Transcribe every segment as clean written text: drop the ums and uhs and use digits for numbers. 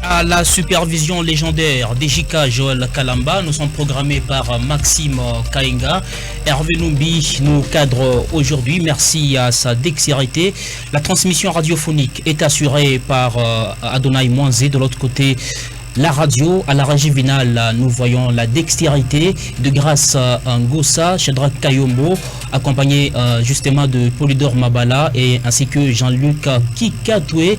À la supervision légendaire d'Ejika Joël Kalamba, nous sommes programmés par Maxime Kainga. Hervé Numbi nous cadre aujourd'hui. Merci à sa dextérité. La transmission radiophonique est assurée par Adonai Mwanzé. De l'autre côté, la radio, à la régie finale, nous voyons la dextérité de Grâce Ngossa, Shadrach Kayombo, accompagné justement de Polydor Mabala et ainsi que Jean-Luc Kikatoué.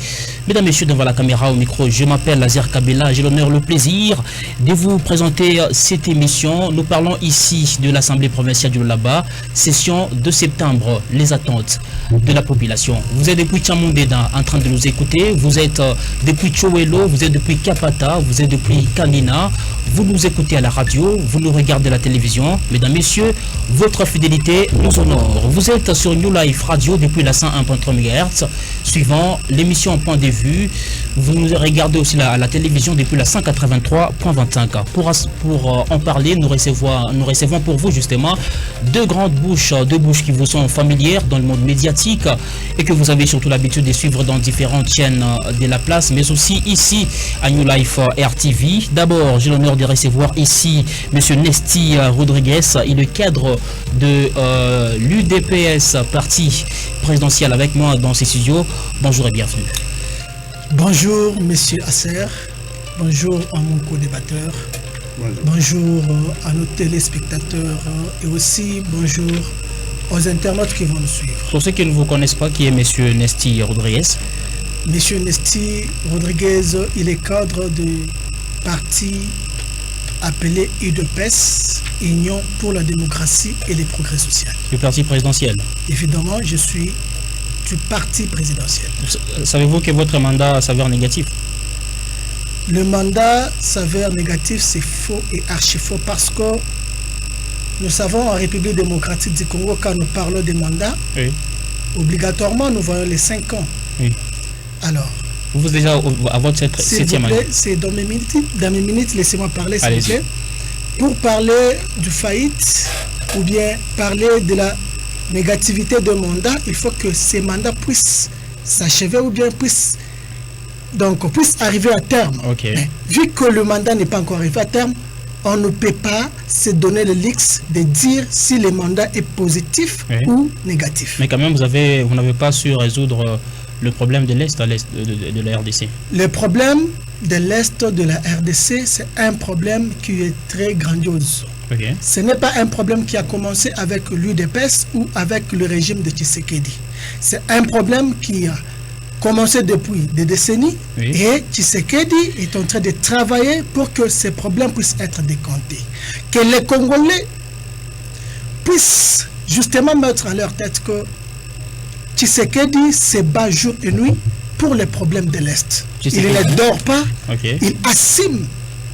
Mesdames et messieurs, devant la caméra, au micro, je m'appelle Lazer Kabila. J'ai l'honneur, le plaisir de vous présenter cette émission. Nous parlons ici de l'Assemblée provinciale du Laba, session de septembre, les attentes de la population. Vous êtes depuis Chamondeda en train de nous écouter, vous êtes depuis Chowelo, vous êtes depuis Kapata, vous êtes depuis Kanina, vous nous écoutez à la radio, vous nous regardez à la télévision. Mesdames, messieurs, votre fidélité nous honore. Vous êtes sur New Life Radio depuis la 101.3 MHz, suivant l'émission Point de vue. Vous nous regardez aussi à la télévision depuis la 183.25. Pour en parler, nous recevons pour vous justement deux bouches qui vous sont familières dans le monde médiatique et que vous avez surtout l'habitude de suivre dans différentes chaînes de la place, mais aussi ici à New Life RTV. D'abord, j'ai l'honneur de recevoir ici M. Nesti Rodriguez, il est cadre de l'UDPS, parti présidentiel, avec moi dans ces studios. Bonjour et bienvenue. Bonjour Monsieur Asser, bonjour à mon co-débatteur, bonjour à nos téléspectateurs et aussi bonjour aux internautes qui vont nous suivre. Pour ceux qui ne vous connaissent pas, qui est Monsieur Nesti Rodriguez? Monsieur Nesti Rodriguez, il est cadre du parti appelé UDPS, Union pour la démocratie et les progrès sociaux. Le parti présidentiel? Évidemment, je suis du parti présidentiel. Savez-vous que votre mandat s'avère négatif? Le mandat s'avère négatif, c'est faux et archi faux parce que nous savons en République démocratique du Congo, quand nous parlons des mandats, oui, obligatoirement nous voyons les 5 ans. Oui. Alors, vous déjà à votre 7e année. C'est dans mes minutes, laissez-moi parler s'il vous plaît. Pour parler du faillite ou bien parler de la négativité de mandat, il faut que ces mandats puissent s'achever ou bien puissent arriver à terme. Okay. Mais, vu que le mandat n'est pas encore arrivé à terme, on ne peut pas se donner le luxe de dire si le mandat est positif, oui, ou négatif. Mais quand même, vous n'avez pas su résoudre le problème de l'Est à l'Est de la RDC. Le problème de l'Est de la RDC, c'est un problème qui est très grandiose. Okay. Ce n'est pas un problème qui a commencé avec l'UDPS ou avec le régime de Tshisekedi. C'est un problème qui a commencé depuis des décennies, oui, et Tshisekedi est en train de travailler pour que ces problèmes puissent être décomptés. Que les Congolais puissent justement mettre à leur tête que Tshisekedi se bat jour et nuit pour les problèmes de l'Est. Il ne dort pas, okay, il assume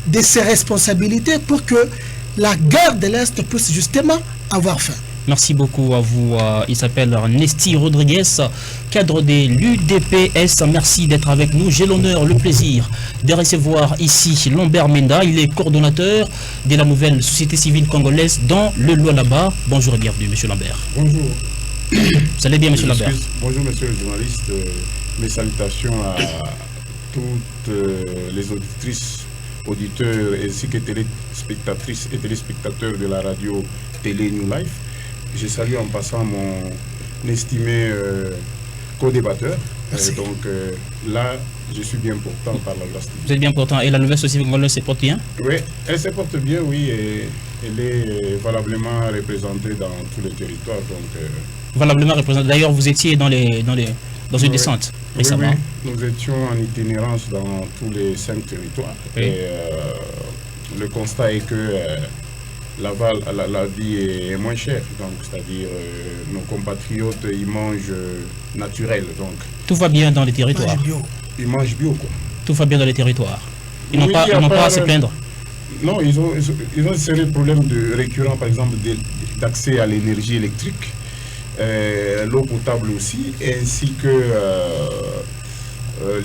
de ses responsabilités pour que la guerre de l'Est puisse justement avoir fin. Merci beaucoup à vous. Il s'appelle Nesti Rodriguez, cadre de l'UDPS. Merci d'être avec nous. J'ai l'honneur, le plaisir de recevoir ici Lambert Menda. Il est coordonnateur de la nouvelle société civile congolaise dans le Lualaba. Bonjour et bienvenue, Monsieur Lambert. Bonjour. Vous allez bien, Monsieur Lambert? Bonjour, Monsieur le journaliste. Mes salutations à toutes les auditrices, auditeurs ainsi que téléspectatrices et téléspectateurs de la radio Télé New Life. Je salue en passant mon estimé co-débatteur. Donc là, je suis bien portant par la grâce de Dieu. Vous êtes bien portant. Et la nouvelle société congolaise se porte bien? Oui, elle se porte bien, oui. Et elle est valablement représentée dans tous les territoires. Donc, valablement représentée. D'ailleurs, vous étiez dans une descente récemment. Oui, nous étions en itinérance dans tous les 5 territoires. Oui. Et le constat est que la vie est moins chère, donc c'est-à-dire nos compatriotes ils mangent naturel, donc tout va bien dans les territoires. Ils mangent bio quoi. Tout va bien dans les territoires. Ils n'ont pas à se plaindre. Non, ils ont des sérieux problèmes récurrents, par exemple d'accès à l'énergie électrique, l'eau potable aussi, ainsi que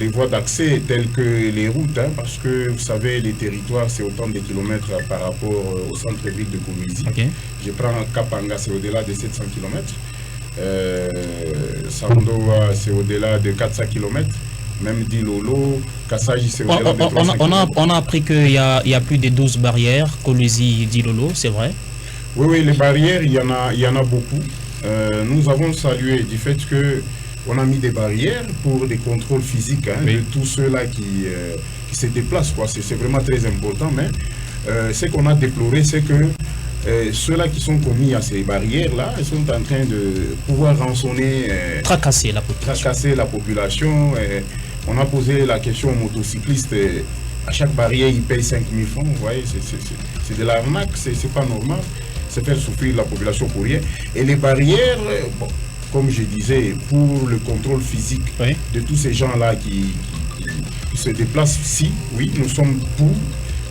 les voies d'accès telles que les routes, hein, parce que vous savez, les territoires, c'est autant de kilomètres par rapport au centre-ville de Koumizi. Okay. Je prends Kapanga, c'est au-delà de 700 km. Sandoa, c'est au-delà de 400 km. même Dilolo, Kassaji, c'est on a appris qu'il y a plus de 12 barrières, Kolwezi, Dilolo, c'est vrai? Oui, les barrières, il y en a beaucoup. Nous avons salué du fait qu'on a mis des barrières pour des contrôles physiques de tous ceux-là qui se déplacent. C'est vraiment très important, mais ce qu'on a déploré, c'est que ceux-là qui sont commis à ces barrières-là, ils sont en train de pouvoir rançonner, tracasser la population. On a posé la question aux motocyclistes. À chaque barrière, ils payent 5 000 francs. Vous voyez, c'est de l'arnaque, c'est pas normal. C'est faire souffrir la population pour rien. Et les barrières, comme je disais, pour le contrôle physique de tous ces gens-là qui se déplacent ici, oui, nous sommes pour,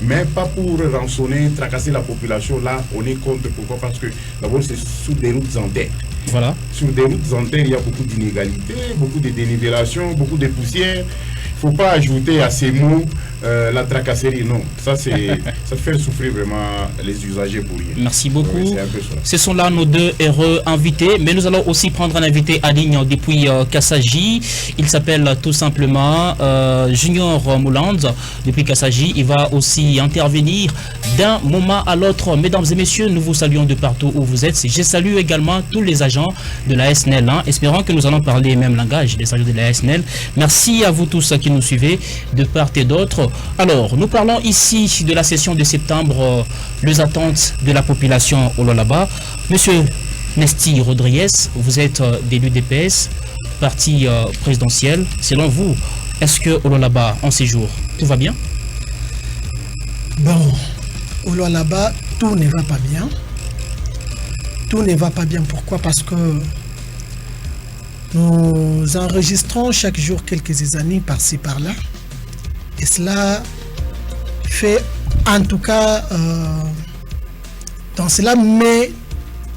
mais pas pour rançonner, tracasser la population. Là, on est contre. Pourquoi? Parce que d'abord, c'est sur des routes en terre. Voilà. Sur des routes en terre, il y a beaucoup d'inégalités, beaucoup de dénivellations, beaucoup de poussière. Il ne faut pas ajouter à ces mots la tracasserie, non. Ça fait souffrir vraiment les usagers pour rien. Merci beaucoup. Oui, ce sont là nos deux heureux invités, mais nous allons aussi prendre un invité à ligne depuis Kassaji. Il s'appelle tout simplement Junior Mouland depuis Kassaji. Il va aussi intervenir d'un moment à l'autre. Mesdames et messieurs, nous vous saluons de partout où vous êtes. Je salue également tous les agents de la SNEL. Espérons que nous allons parler le même langage, les agents de la SNEL. Merci à vous tous qui nous suivez de part et d'autre. Alors, nous parlons ici de la session de septembre, les attentes de la population au Lualaba. Monsieur Nesti Rodriguez, vous êtes de l'UDPS, parti présidentiel. Selon vous, est-ce que au Lualaba, en séjour, tout va bien? Bon, au Lualaba, tout ne va pas bien. Tout ne va pas bien. Pourquoi? Parce que nous enregistrons chaque jour quelques années par-ci, par-là. Et cela fait, en tout cas, donc cela met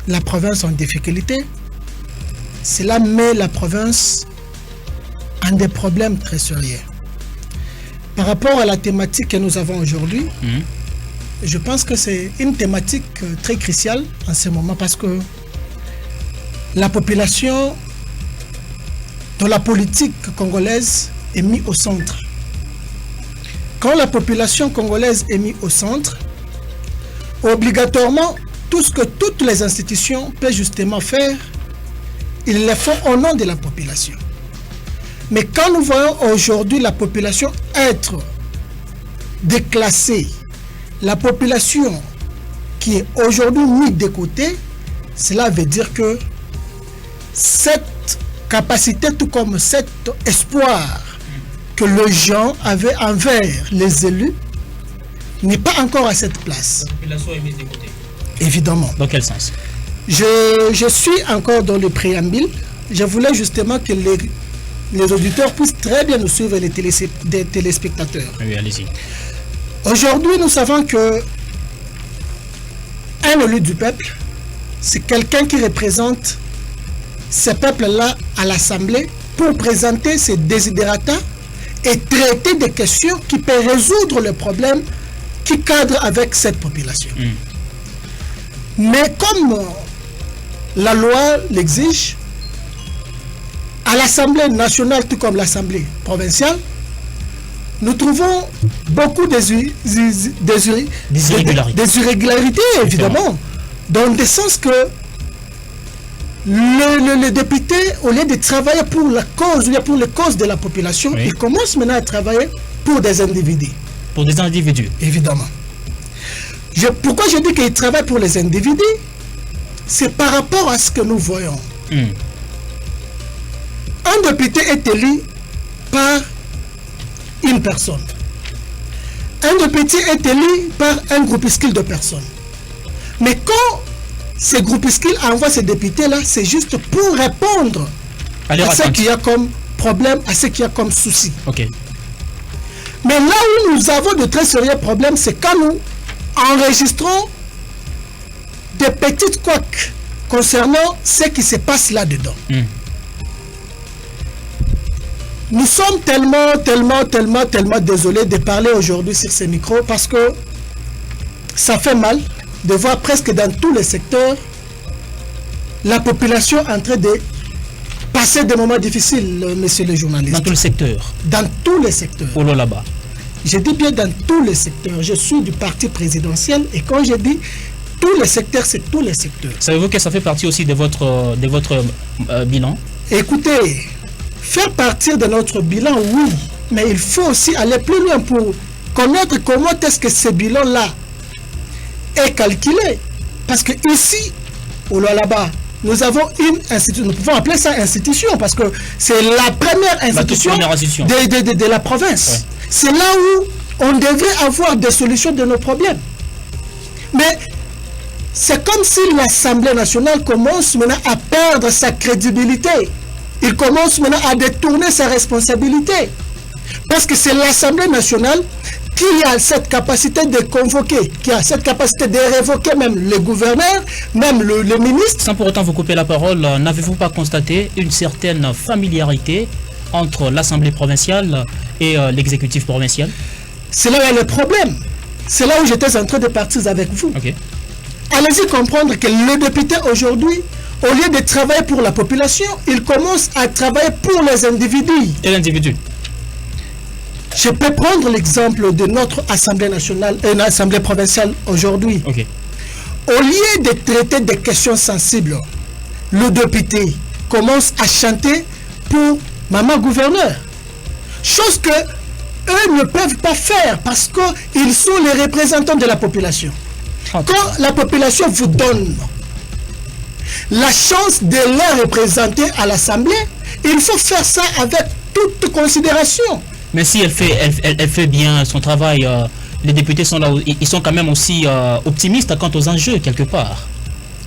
la province en difficulté. Cela met la province en des problèmes très sérieux. Par rapport à la thématique que nous avons aujourd'hui, je pense que c'est une thématique très cruciale en ce moment parce que la population dans la politique congolaise est mise au centre. Quand la population congolaise est mise au centre, obligatoirement, tout ce que toutes les institutions peuvent justement faire, ils le font au nom de la population. Mais quand nous voyons aujourd'hui la population être déclassée, la population qui est aujourd'hui mise de côté, cela veut dire que cette capacité, tout comme cet espoir que les gens avaient envers les élus, n'est pas encore à cette place. La population est mise de côté. Évidemment. Dans quel sens? Je suis encore dans le préambule. Je voulais justement que les auditeurs puissent très bien nous suivre, les téléspectateurs. Oui, allez-y. Aujourd'hui, nous savons que un élu du peuple, c'est quelqu'un qui représente ce peuple-là à l'Assemblée pour présenter ses desiderata et traiter des questions qui peuvent résoudre les problèmes qui cadrent avec cette population. Mais comme la loi l'exige, à l'Assemblée nationale, tout comme l'Assemblée provinciale, nous trouvons beaucoup d'irrégularités, évidemment, dans le sens que le député, au lieu de travailler pour la cause, pour les causes de la population, il commence maintenant à travailler pour des individus. Pour des individus. Évidemment. Pourquoi je dis qu'il travaille pour les individus? C'est par rapport à ce que nous voyons. Un député est élu par une personne. Un député est élu par un groupuscule de personnes. Mais quand ces groupuscules envoient ces députés-là, c'est juste pour répondre à ce qu'il y a comme problème, à ce qu'il y a comme souci. Mais là où nous avons de très sérieux problèmes, c'est quand nous enregistrons des petites couacs concernant ce qui se passe là-dedans. Nous sommes tellement désolés de parler aujourd'hui sur ces micros parce que ça fait mal de voir presque dans tous les secteurs la population en train de passé des moments difficiles, messieurs les journalistes. Dans tout le secteur. Dans tous les secteurs. Oh là-bas. Je dis bien dans tous les secteurs. Je suis du parti présidentiel et quand je dis tous les secteurs, c'est tous les secteurs. Savez-vous que ça fait partie aussi de votre bilan? Écoutez, faire partie de notre bilan, oui, mais il faut aussi aller plus loin pour connaître comment est-ce que ce bilan-là est calculé. Parce que ici, au Lualaba, nous avons une institution, nous pouvons appeler ça institution, parce que c'est la première institution, de la province. Ouais. C'est là où on devrait avoir des solutions de nos problèmes. Mais c'est comme si l'Assemblée nationale commence maintenant à perdre sa crédibilité. Il commence maintenant à détourner sa responsabilité. Parce que c'est l'Assemblée nationale qui a cette capacité de convoquer, qui a cette capacité de révoquer même le gouverneur, même le ministre. Sans pour autant vous couper la parole, n'avez-vous pas constaté une certaine familiarité entre l'Assemblée provinciale et l'exécutif provincial? C'est là où il y a le problème. C'est là où j'étais en train de partir avec vous. Okay. Allez-y comprendre que le député aujourd'hui, au lieu de travailler pour la population, il commence à travailler pour les individus. Et l'individu? Je peux prendre l'exemple de notre Assemblée nationale, une Assemblée provinciale aujourd'hui. Okay. Au lieu de traiter des questions sensibles, le député commence à chanter pour maman gouverneur. Chose que eux ne peuvent pas faire parce qu'ils sont les représentants de la population. Quand la population vous donne la chance de les représenter à l'Assemblée, il faut faire ça avec toute considération. Mais si elle fait bien son travail, les députés sont là, ils sont quand même aussi optimistes quant aux enjeux quelque part.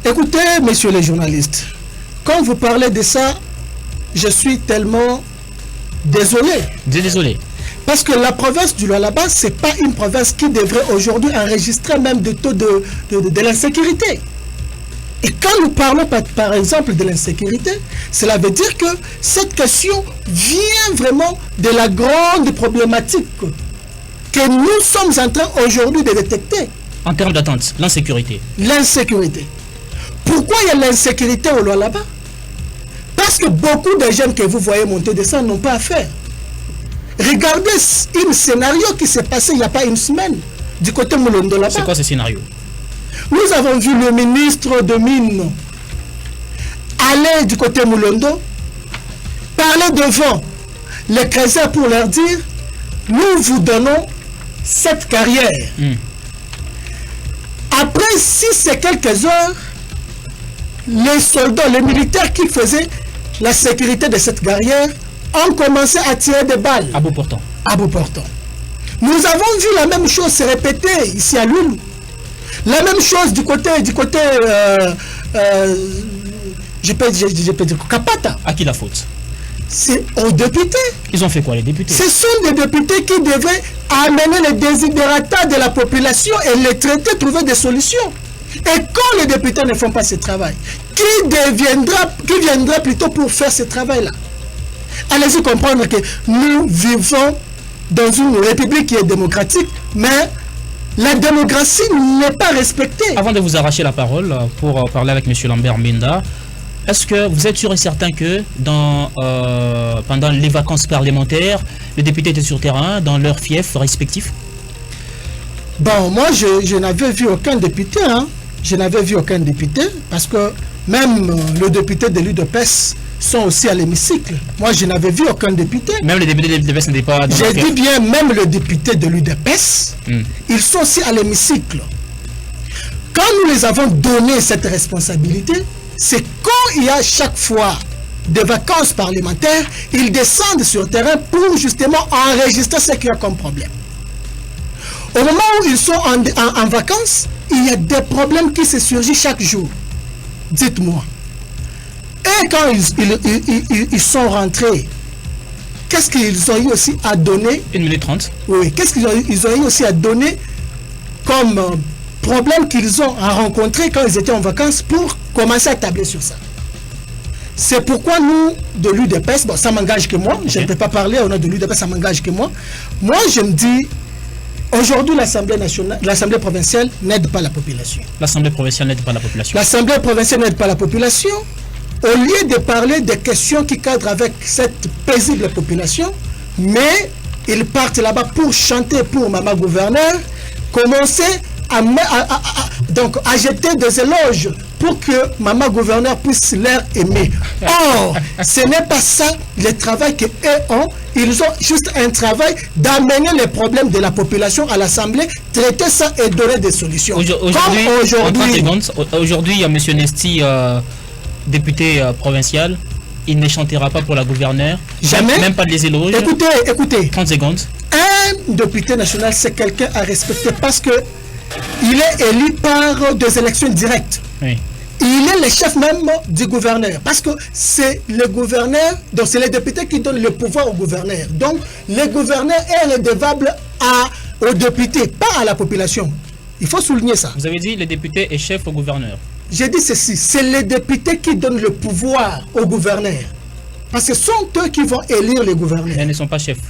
Écoutez, messieurs les journalistes, quand vous parlez de ça, je suis tellement désolé. Désolé. Parce que la province du Lualaba, ce n'est pas une province qui devrait aujourd'hui enregistrer même des taux de l'insécurité. Et quand nous parlons par exemple de l'insécurité, cela veut dire que cette question vient vraiment de la grande problématique que nous sommes en train aujourd'hui de détecter. En termes d'attente, l'insécurité. L'insécurité. Pourquoi il y a l'insécurité au Lualaba? Parce que beaucoup de jeunes que vous voyez monter des sangs n'ont pas à faire. Regardez un scénario qui s'est passé il n'y a pas une semaine du côté Moulondo là-bas. C'est quoi ce scénario? Nous avons vu le ministre de Mines aller du côté Moulondo, parler devant les Crésiens pour leur dire nous vous donnons cette carrière. Après 6 et quelques heures, les soldats, les militaires qui faisaient la sécurité de cette carrière ont commencé à tirer des balles. À bout portant. À bout portant. Nous avons vu la même chose se répéter ici à Lulu. La même chose du côté je peux dire Kapata. À qui la faute? C'est aux députés. Ils ont fait quoi les députés? Ce sont des députés qui devraient amener les désiderata de la population et les traiter, trouver des solutions. Et quand les députés ne font pas ce travail, qui viendra plutôt pour faire ce travail-là? Allez-y comprendre que nous vivons dans une république qui est démocratique, mais la démocratie n'est pas respectée. Avant de vous arracher la parole pour parler avec M. Lambert Mbinda, est-ce que vous êtes sûr et certain que pendant les vacances parlementaires, les députés étaient sur terrain dans leurs fiefs respectifs? Bon, moi, je n'avais vu aucun député. Hein. Je n'avais vu aucun député parce que même le député de l'UDPS sont aussi à l'hémicycle. Moi, je n'avais vu aucun député. Même les députés de l'UDPS n'étaient pas dans J'ai dit bien, même le député de l'UDPS, ils sont aussi à l'hémicycle. Quand nous les avons donné cette responsabilité, c'est quand il y a chaque fois des vacances parlementaires, ils descendent sur le terrain pour justement enregistrer ce qu'il y a comme problème. Au moment où ils sont en vacances, il y a des problèmes qui se surgissent chaque jour. Dites-moi. Et quand ils sont rentrés, qu'est-ce qu'ils ont eu aussi à donner? 1 minute 30. Oui, qu'est-ce qu'ils ont eu aussi à donner comme problème qu'ils ont à rencontrer quand ils étaient en vacances pour commencer à tabler sur ça? C'est pourquoi nous, de l'UDPS, bon, ça m'engage que moi, je ne peux pas parler au nom de l'UDPS, ça m'engage que moi. Moi, je me dis, aujourd'hui, l'Assemblée provinciale n'aide pas la population. L'Assemblée provinciale n'aide pas la population. L'Assemblée provinciale n'aide pas la population. au lieu de parler des questions qui cadrent avec cette paisible population, mais ils partent là-bas pour chanter pour Maman Gouverneur, commencer à jeter des éloges pour que Maman Gouverneur puisse leur aimer. Or, ce n'est pas ça le travail qu'eux ont. Ils ont juste un travail d'amener les problèmes de la population à l'Assemblée, traiter ça et donner des solutions. Aujourd'hui, il y a M. Nesti, député provincial. Il ne chantera pas pour la gouverneure. Jamais. Même pas les éloges. Écoutez. 30 secondes. Un député national, c'est quelqu'un à respecter parce que il est élu par des élections directes. Oui. Il est le chef même du gouverneur. Parce que c'est le gouverneur, donc c'est les députés qui donnent le pouvoir au gouverneur. Donc le gouverneur est redevable aux députés, pas à la population. Il faut souligner ça. Vous avez dit le député est chef au gouverneur. J'ai dit ceci, c'est les députés qui donnent le pouvoir au gouverneur. Parce que ce sont eux qui vont élire les gouverneurs. Ils ne sont pas chefs.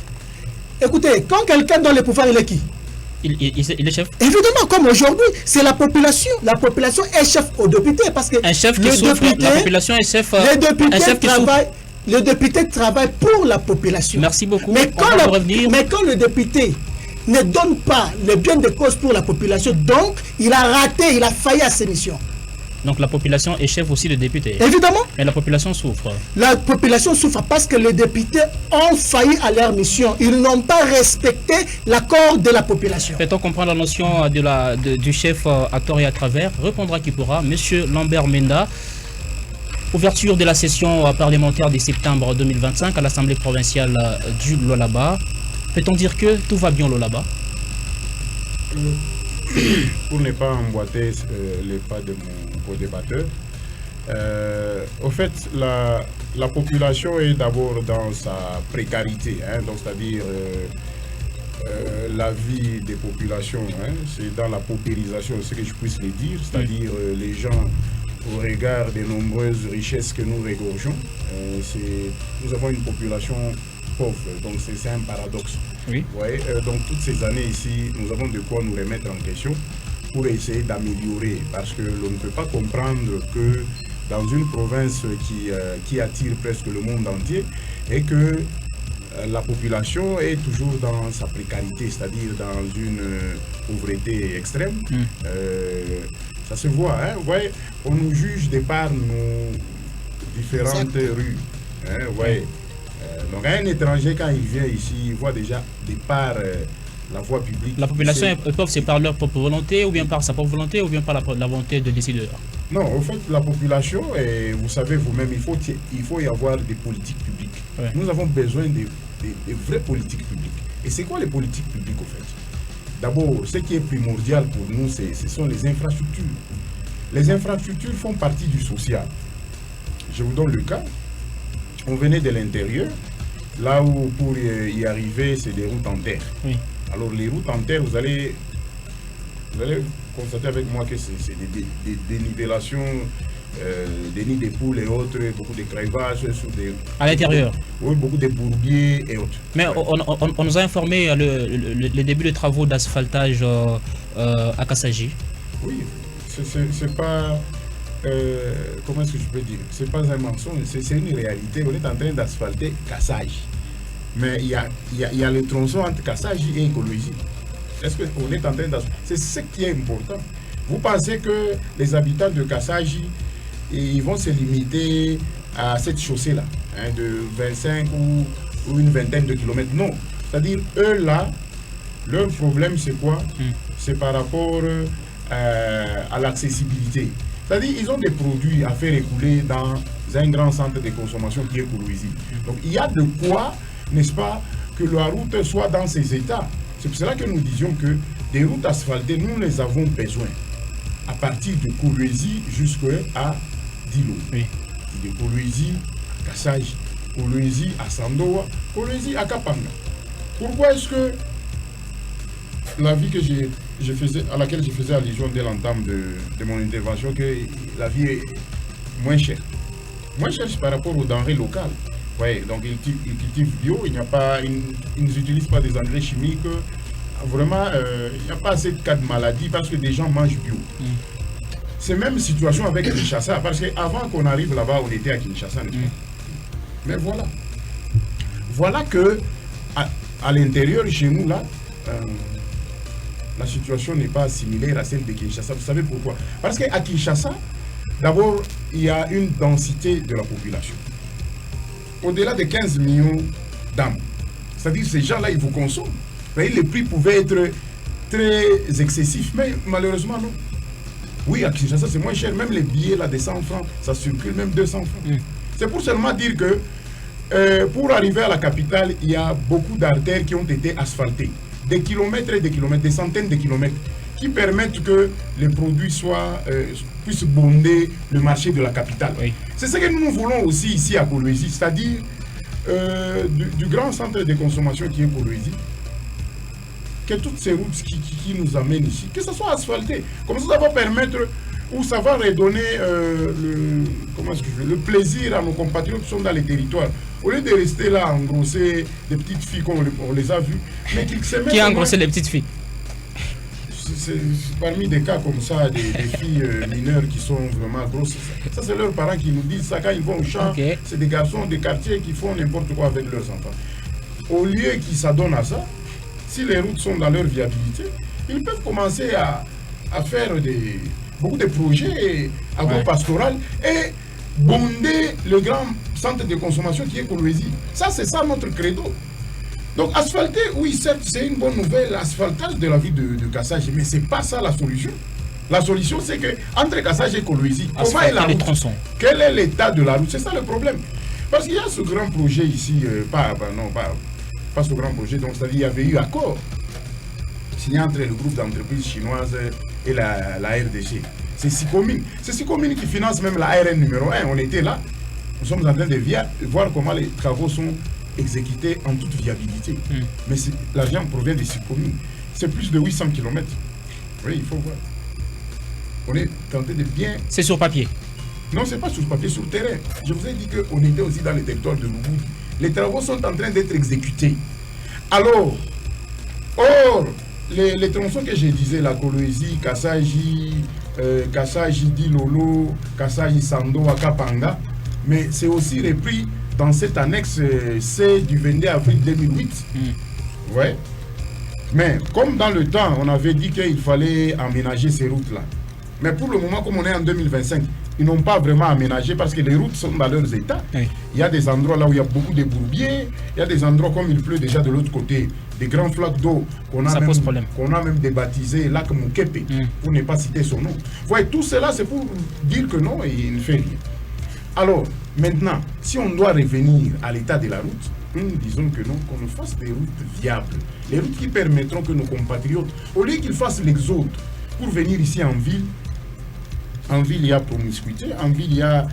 Écoutez, quand quelqu'un donne le pouvoir, il est qui? Il est chef. Évidemment, comme aujourd'hui, c'est la population. La population est chef aux députés. Parce que un chef qui souffre, la population est chef. Les députés travaillent pour la population. Merci beaucoup. Mais quand le député ne donne pas le bien de cause pour la population, donc il a raté, il a failli à ses missions. Donc la population est chef aussi de députés. Évidemment. Mais la population souffre. La population souffre parce que les députés ont failli à leur mission. Ils n'ont pas respecté l'accord de la population. Fait-on comprendre la notion du chef à tort et à travers? Répondra qui pourra. Monsieur Lambert Menda. Ouverture de la session parlementaire de septembre 2025 à l'Assemblée provinciale du Lualaba. Peut-on dire que tout va bien au Lualaba? Pour ne pas emboîter les pas de mon co-débatteur, au fait, la population est d'abord dans sa précarité, donc c'est-à-dire la vie des populations, c'est dans la paupérisation, ce que je puisse le dire, c'est-à-dire les gens, au regard des nombreuses richesses que nous régorgeons, nous avons une population pauvre, donc c'est un paradoxe. Oui. Ouais, donc toutes ces années ici, nous avons de quoi nous remettre en question pour essayer d'améliorer, parce que l'on ne peut pas comprendre que dans une province qui attire presque le monde entier et que la population est toujours dans sa précarité, c'est-à-dire dans une pauvreté extrême. Ça se voit, vous voyez, on nous juge de par nos différentes rues. Donc un étranger, quand il vient ici, il voit déjà de par la voie publique. La population est pauvre, c'est par leur propre volonté, ou bien par sa propre volonté, ou bien par la volonté de décideurs? Non, au fait, la population, et vous savez vous-même, il faut y avoir des politiques publiques. Ouais. Nous avons besoin de vraies politiques publiques. Et c'est quoi les politiques publiques, au fait? D'abord, ce qui est primordial pour nous, ce sont les infrastructures. Les infrastructures font partie du social. Je vous donne le cas. On venait de l'intérieur, là où pour y arriver, c'est des routes en terre. Oui. Alors les routes en terre, vous allez constater avec moi que c'est des dénivellations, des nids de poules et autres, beaucoup de crèvages sur des... À l'intérieur? Oui, beaucoup de bourbiers et autres. Mais on nous a informé le début des travaux d'asphaltage à Kassaji. Oui, c'est pas... comment est-ce que je peux dire? C'est pas un mensonge, c'est une réalité. On est en train d'asphalter Kassaji. Mais il y a le tronçon entre Kassaji et Écologie. Est-ce qu'on est en train d'asphalter? C'est ce qui est important. Vous pensez que les habitants de Kassaji, ils vont se limiter à cette chaussée-là, de 25 ou une vingtaine de kilomètres? Non. C'est-à-dire, eux là, leur problème c'est quoi? C'est par rapport à l'accessibilité. C'est-à-dire qu'ils ont des produits à faire écouler dans un grand centre de consommation qui est Koulouizi. Donc il y a de quoi, n'est-ce pas, que la route soit dans ces états. C'est pour cela que nous disions que des routes asphaltées, nous les avons besoin. À partir de Koulouizi jusqu'à Dilo. Oui. De Koulouizi à Kassaji, Koulouizi à Sandoa, Koulouizi à Kapanga. Pourquoi est-ce que la vie que à laquelle je faisais allusion dès l'entame de mon intervention, que la vie est moins chère. Moins chère par rapport aux denrées locales. Ouais, donc ils cultivent bio, ils n'utilisent pas des engrais chimiques. Vraiment, il n'y a pas assez de cas de maladie parce que des gens mangent bio. c'est même situation avec Kinshasa, parce qu'avant qu'on arrive là-bas, on était à Kinshasa. Mais voilà. Voilà que à l'intérieur, chez nous, là, la situation n'est pas similaire à celle de Kinshasa. Vous savez pourquoi? Parce qu'à Kinshasa, d'abord, il y a une densité de la population. Au-delà de 15 millions d'âmes. C'est-à-dire ces gens-là, ils vous consomment. Vous voyez, les prix pouvaient être très excessifs, mais malheureusement, non. Oui, à Kinshasa, c'est moins cher. Même les billets, là, de 100 francs, ça circule même 200 francs. C'est pour seulement dire que pour arriver à la capitale, il y a beaucoup d'artères qui ont été asphaltées. Des kilomètres et des kilomètres, des centaines de kilomètres, qui permettent que les produits puissent bonder le marché de la capitale. Oui. C'est ce que nous voulons aussi ici à Kolwezi, c'est-à-dire du grand centre de consommation qui est Kolwezi, que toutes ces routes qui nous amènent ici, que ce soit asphalté. Comme ça va permettre, ou ça va redonner le plaisir à nos compatriotes qui sont dans les territoires. Au lieu de rester là à engrosser des petites filles comme on les a vues, mais qu'ils se mettent... Qui a engrossé les petites filles? C'est parmi des cas comme ça, des filles mineures qui sont vraiment grosses. Ça, c'est leurs parents qui nous disent ça quand ils vont au champ. Okay. C'est des garçons des quartiers qui font n'importe quoi avec leurs enfants. Au lieu qu'ils s'adonnent à ça, si les routes sont dans leur viabilité, ils peuvent commencer à faire beaucoup de projets agro-pastoraux et bonder le grand centre de consommation qui est Kolwezi. Ça, c'est ça notre credo. Donc, asphalter, oui, certes, c'est une bonne nouvelle, l'asphaltage de la ville de Kassage, mais ce n'est pas ça la solution. La solution, c'est que entre Kassage et Kolwezi, comment est la route? Quel est l'état de la route? C'est ça le problème. Parce qu'il y a ce grand projet ici, pas ce grand projet, donc c'est-à-dire qu'il y avait eu accord signé entre le groupe d'entreprises chinoises et la RDC. C'est 6 communes. C'est 6 communes qui financent même la RN numéro 1. On était là. Nous sommes en train de voir comment les travaux sont exécutés en toute viabilité. Mais l'argent provient des 6 communes. C'est plus de 800 km. Oui, il faut voir. On est tenté de bien... C'est sur papier? Non, ce n'est pas sur papier, sur terrain. Je vous ai dit qu'on était aussi dans les territoires de Lubudi. Les travaux sont en train d'être exécutés. Alors, les tronçons que je disais, la Kolwezi, Kassaji, Dilolo, Kassaji Sando, Akapanga, mais c'est aussi repris dans cette annexe C du 22 avril 2008. Ouais. Mais comme dans le temps, on avait dit qu'il fallait aménager ces routes-là. Mais pour le moment, comme on est en 2025, ils n'ont pas vraiment aménagé parce que les routes sont dans leurs états. Oui. Il y a des endroits là où il y a beaucoup de bourbiers, il y a des endroits comme il pleut déjà de l'autre côté, des grands flaques d'eau qu'on a même débaptisé lac Mukepe, pour ne pas citer son nom. Vous voyez, tout cela c'est pour dire que non, il ne fait rien. Alors, maintenant, si on doit revenir à l'état de la route, nous disons que non, qu'on fasse des routes viables, les routes qui permettront que nos compatriotes, au lieu qu'ils fassent l'exode pour venir ici en ville, il y a promiscuité, en ville, il y a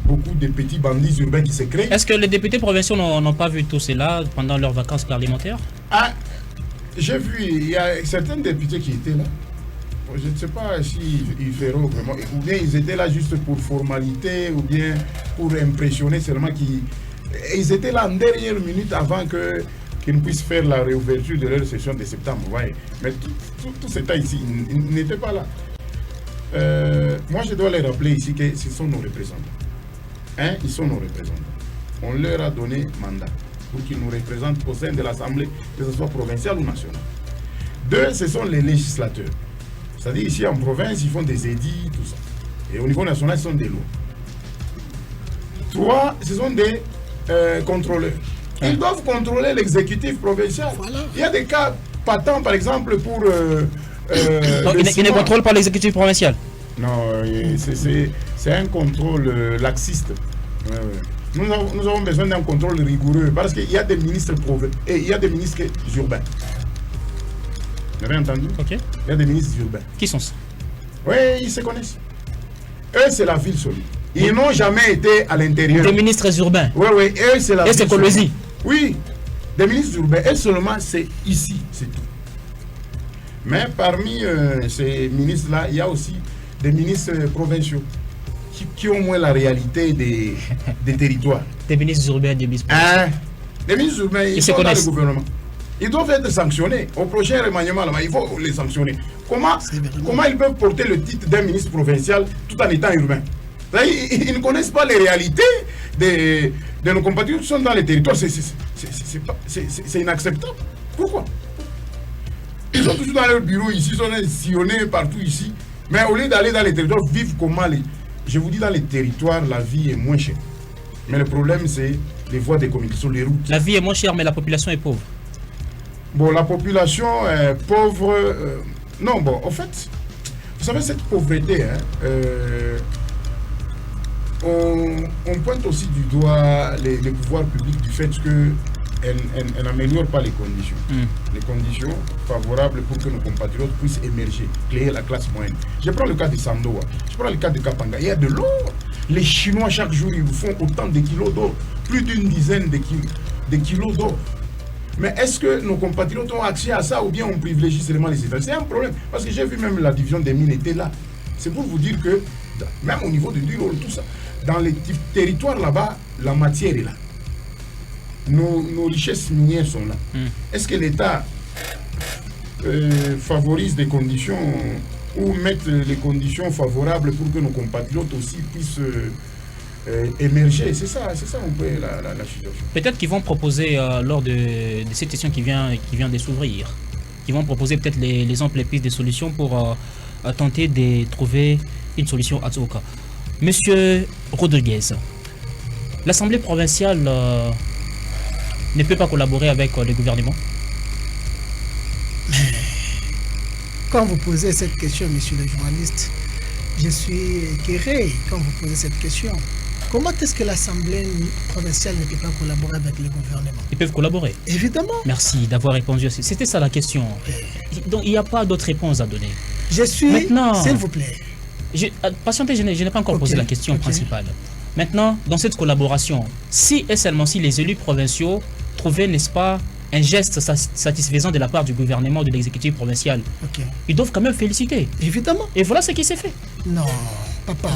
beaucoup de petits bandits urbains qui se créent. Est-ce que les députés provinciaux n'ont pas vu tout cela pendant leurs vacances parlementaires? Ah, j'ai vu, il y a certains députés qui étaient là. Je ne sais pas s'ils feront vraiment, ou bien ils étaient là juste pour formalité, ou bien pour impressionner seulement ils étaient là en dernière minute avant qu'ils ne puissent faire la réouverture de leur session de septembre. Ouais. Mais tout ce temps ici, ils n'étaient pas là. Moi, je dois les rappeler ici que ce sont nos représentants. Ils sont nos représentants. On leur a donné mandat pour qu'ils nous représentent au sein de l'Assemblée, que ce soit provinciale ou nationale. 2, ce sont les législateurs. C'est-à-dire ici en province, ils font des édits, tout ça. Et au niveau national, ce sont des lois. 3, ce sont des contrôleurs. Ils doivent contrôler l'exécutif provincial. Voilà. Il y a des cas patents, par exemple, pour... donc, ils ne contrôlent pas l'exécutif provincial? Non, c'est un contrôle laxiste. Nous avons besoin d'un contrôle rigoureux parce qu'il y a des ministres et il y a des ministres urbains. Vous avez entendu? Okay. Il y a des ministres urbains. Qui sont ça? Oui, ils se connaissent. Eux, c'est la ville solide. Ils n'ont jamais été à l'intérieur. Des ministres urbains? Oui, eux, c'est la ville. Et c'est Kolwezi? Oui, des ministres urbains. Et seulement, c'est ici, c'est tout. Mais parmi ces ministres-là, il y a aussi des ministres provinciaux qui ont au moins la réalité des territoires. Des ministres urbains, des ministres provinciaux. Des ministres urbains, ils sont dans le gouvernement. Ils doivent être sanctionnés. Au prochain remaniement, là, il faut les sanctionner. Comment ils peuvent porter le titre d'un ministre provincial tout en étant urbain? Ils ne connaissent pas les réalités de nos compatriotes qui sont dans les territoires. C'est inacceptable. Pourquoi? Ils sont toujours dans leur bureau ici, ils sont sillonnés partout ici. Mais au lieu d'aller dans les territoires, vivre comment je vous dis, dans les territoires, la vie est moins chère. Mais le problème, c'est les voies de communication, les routes. La vie est moins chère, mais la population est pauvre. Bon, la population est pauvre. Non, bon, en fait, vous savez, cette pauvreté, on pointe aussi du doigt les pouvoirs publics du fait qu'elle n'améliore pas les conditions. Les conditions favorables pour que nos compatriotes puissent émerger, créer la classe moyenne. Je prends le cas de Sandoa, je prends le cas de Kapanga. Il y a de l'or. Les Chinois, chaque jour, ils vous font autant de kilos d'or, plus d'une dizaine de kilos d'or. Mais est-ce que nos compatriotes ont accès à ça ou bien on privilégie seulement les États? C'est un problème. Parce que j'ai vu même la division des mines était là. C'est pour vous dire que, même au niveau de l'or, tout ça, dans les territoires là-bas, la matière est là. Nos richesses minières sont là. Est-ce que l'État favorise des conditions ou met les conditions favorables pour que nos compatriotes aussi puissent émerger? C'est ça un peu la situation. Peut-être qu'ils vont proposer, lors de cette session qui vient de s'ouvrir, qu'ils vont proposer peut-être les amples pistes de solutions pour tenter de trouver une solution à tout cas. Monsieur Rodriguez, l'Assemblée provinciale ne peut pas collaborer avec le gouvernement? Quand vous posez cette question, monsieur le journaliste, je suis éclairé quand vous posez cette question. Comment est-ce que l'Assemblée provinciale ne peut pas collaborer avec le gouvernement? Ils peuvent collaborer. Évidemment. Merci d'avoir répondu. C'était ça la question. Donc il n'y a pas d'autre réponse à donner. Je suis... Maintenant, s'il vous plaît. Patientez, je n'ai pas encore posé la question principale. Maintenant, dans cette collaboration, si et seulement si les élus provinciaux trouvaient, n'est-ce pas, un geste satisfaisant de la part du gouvernement, de l'exécutif provincial, ils doivent quand même féliciter. Évidemment. Et voilà ce qui s'est fait. Non, papa.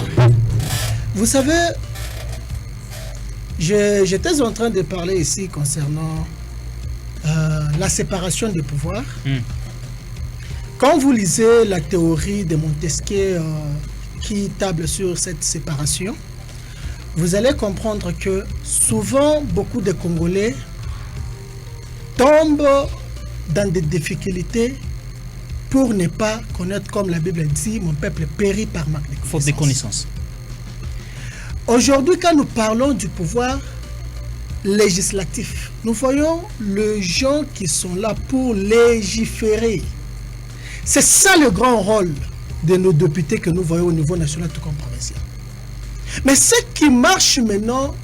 Vous savez, j'étais en train de parler ici concernant la séparation des pouvoirs. Quand vous lisez la théorie de Montesquieu qui table sur cette séparation, vous allez comprendre que souvent, beaucoup de Congolais tombent dans des difficultés pour ne pas connaître, comme la Bible dit, mon peuple périt par manque de connaissances. Faute de connaissances. Aujourd'hui, quand nous parlons du pouvoir législatif, nous voyons les gens qui sont là pour légiférer. C'est ça le grand rôle de nos députés que nous voyons au niveau national tout comme provincial. Mais ce qui marche maintenant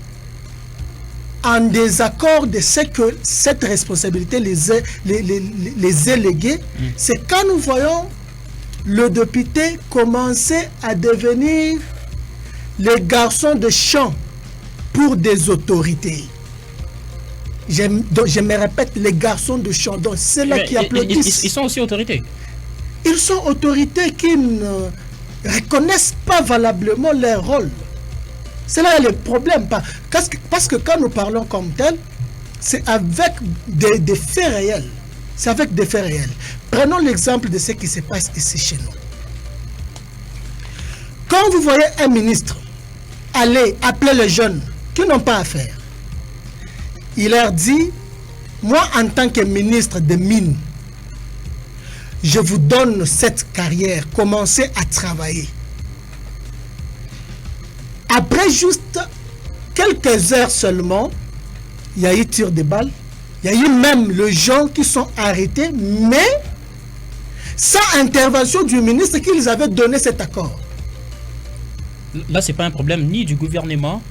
en désaccord de ce que cette responsabilité les est léguée, c'est quand nous voyons le député commencer à devenir les garçons de champ pour des autorités. Je me répète, les garçons de champ. Donc c'est là qui applaudissent. Ils sont aussi autorités. Ils sont autorités qui ne reconnaissent pas valablement leur rôle. C'est là le problème. Parce que quand nous parlons comme tel, c'est avec des faits réels. C'est avec des faits réels. Prenons l'exemple de ce qui se passe ici chez nous. Quand vous voyez un ministre aller appeler les jeunes qui n'ont pas à faire, il leur dit, moi en tant que ministre des Mines, je vous donne cette carrière, commencez à travailler. Après juste quelques heures seulement, il y a eu tir de balles, il y a eu même les gens qui sont arrêtés, mais sans intervention du ministre qui les avait donné cet accord. Là, ce n'est pas un problème ni du gouvernement,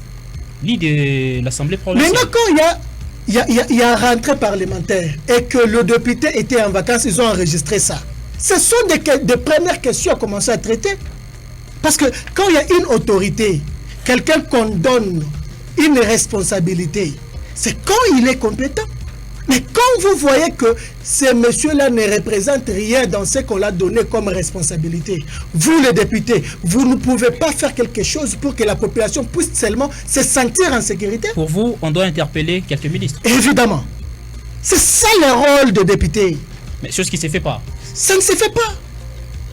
ni de l'Assemblée provinciale. Maintenant, quand il y a rentrée parlementaire et que le député était en vacances, ils ont enregistré ça. Ce sont des premières questions à commencer à traiter. Parce que quand il y a une autorité, quelqu'un qu'on donne une responsabilité, c'est quand il est compétent. Mais quand vous voyez que ces messieurs-là ne représentent rien dans ce qu'on a donné comme responsabilité, vous les députés, vous ne pouvez pas faire quelque chose pour que la population puisse seulement se sentir en sécurité. Pour vous, on doit interpeller quelques ministres. Évidemment. C'est ça le rôle de député. Mais chose qui ne se fait pas. Ça ne se fait pas.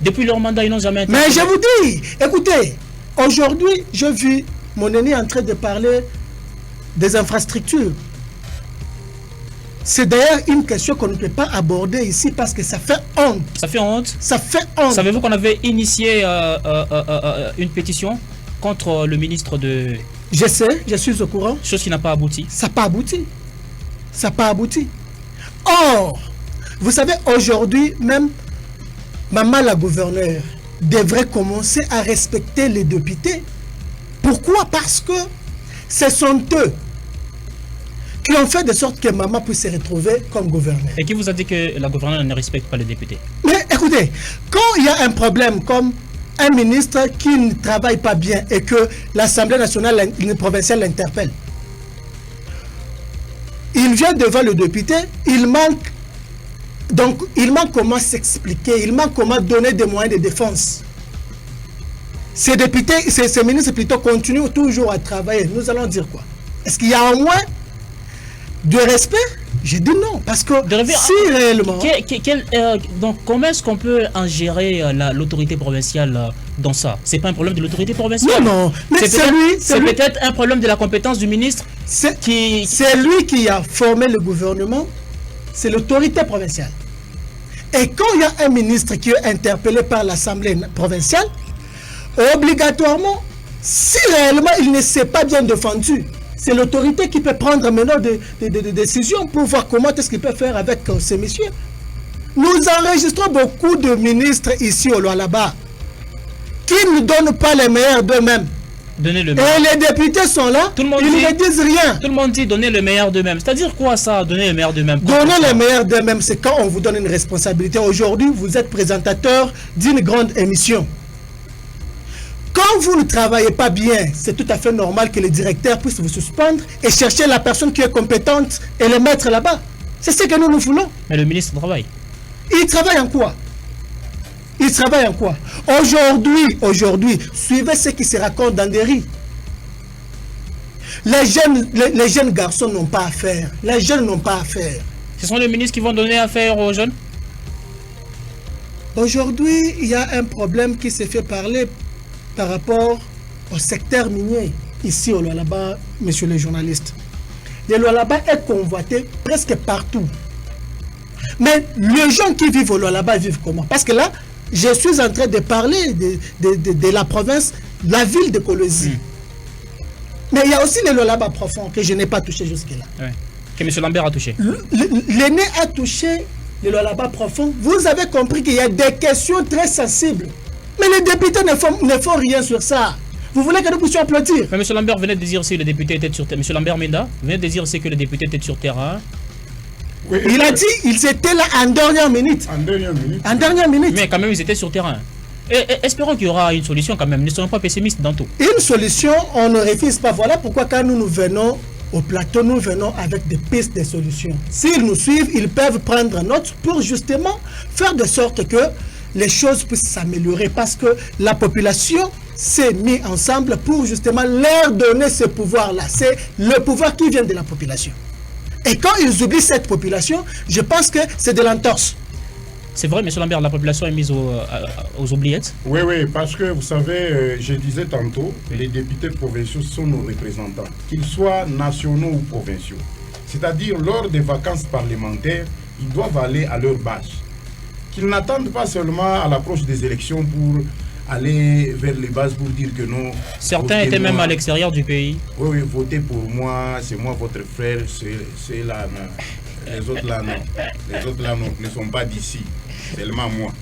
Depuis leur mandat, ils n'ont jamais... Mais je vous dis, écoutez, aujourd'hui, j'ai vu mon aîné en train de parler des infrastructures. C'est d'ailleurs une question qu'on ne peut pas aborder ici parce que ça fait honte. Ça fait honte. Ça fait honte. Savez-vous qu'on avait initié une pétition contre le ministre de... Je sais, je suis au courant. Chose qui n'a pas abouti. Ça n'a pas abouti. Ça n'a pas abouti. Or, vous savez, aujourd'hui, même maman la gouverneure devrait commencer à respecter les députés. Pourquoi? Parce que ce sont eux qui ont fait de sorte que maman puisse se retrouver comme gouverneur. Et qui vous a dit que la gouverneure ne respecte pas les députés? Mais écoutez, quand il y a un problème comme un ministre qui ne travaille pas bien et que l'Assemblée nationale provinciale l'interpelle, il vient devant le député, il manque comment s'expliquer, il manque comment donner des moyens de défense. Ces députés, ces ministres plutôt continuent toujours à travailler. Nous allons dire quoi? Est-ce qu'il y a un moins de respect? J'ai dit non, parce que si réellement... donc comment est-ce qu'on peut ingérer l'autorité provinciale dans ça? C'est pas un problème de l'autorité provinciale. Non, mais c'est peut-être un problème de la compétence du ministre. C'est lui qui a formé le gouvernement, c'est l'autorité provinciale. Et quand il y a un ministre qui est interpellé par l'Assemblée provinciale, obligatoirement, si réellement il ne s'est pas bien défendu, c'est l'autorité qui peut prendre maintenant des décisions pour voir comment est-ce qu'il peut faire avec ces messieurs. Nous enregistrons beaucoup de ministres ici au Lualaba qui ne donnent pas les meilleurs d'eux-mêmes. Et les députés sont là, ils ne disent rien. Tout le monde dit donner le meilleur d'eux-mêmes. C'est-à-dire quoi ça, donner le meilleur d'eux-mêmes? Donner le meilleur d'eux-mêmes, c'est quand on vous donne une responsabilité. Aujourd'hui, vous êtes présentateur d'une grande émission. Quand vous ne travaillez pas bien, c'est tout à fait normal que le directeur puisse vous suspendre et chercher la personne qui est compétente et le mettre là-bas. C'est ce que nous voulons. Mais le ministre travaille. Il travaille en quoi? Il travaille en quoi? Aujourd'hui, suivez ce qui se raconte dans des riz. Les jeunes garçons n'ont pas à faire. Les jeunes n'ont pas à faire. Ce sont les ministres qui vont donner à faire aux jeunes? Aujourd'hui, il y a un problème qui s'est fait parler par rapport au secteur minier, ici au Lualaba, messieurs les journalistes. Le Lualaba est convoité presque partout. Mais les gens qui vivent au Lualaba vivent comment? Parce que là, je suis en train de parler de la province, la ville de Kolosi. Mais il y a aussi le Lualaba profond que je n'ai pas touché jusque-là. Ouais. Que M. Lambert a touché. L'aîné a touché le Lualaba profond. Vous avez compris qu'il y a des questions très sensibles. Mais les députés ne font rien sur ça. Vous voulez que nous puissions applaudir? Mais M. Lambert venait de dire si le député était sur terrain. M. Lambert Menda venait de dire aussi que le député était sur terrain. Oui, il a dit qu'ils étaient là en dernière minute. En dernière minute. Mais quand même, ils étaient sur terrain. Et espérons qu'il y aura une solution quand même. Ne soyons pas pessimistes dans tout. Une solution, on ne refuse pas. Voilà pourquoi quand nous venons au plateau, nous venons avec des pistes de solutions. S'ils nous suivent, ils peuvent prendre note pour justement faire de sorte que les choses puissent s'améliorer parce que la population s'est mise ensemble pour justement leur donner ce pouvoir-là. C'est le pouvoir qui vient de la population. Et quand ils oublient cette population, je pense que c'est de l'entorse. C'est vrai, M. Lambert, la population est mise aux oubliettes? Oui, parce que vous savez, je disais tantôt, les députés provinciaux sont nos représentants, qu'ils soient nationaux ou provinciaux. C'est-à-dire, lors des vacances parlementaires, ils doivent aller à leur base. Qu'ils n'attendent pas seulement à l'approche des élections pour aller vers les bases pour dire que non. Certains étaient même à l'extérieur du pays. Oui, votez pour moi, c'est moi votre frère, c'est là, non. Les autres là, non. Les autres là, non, ne sont pas d'ici, seulement moi.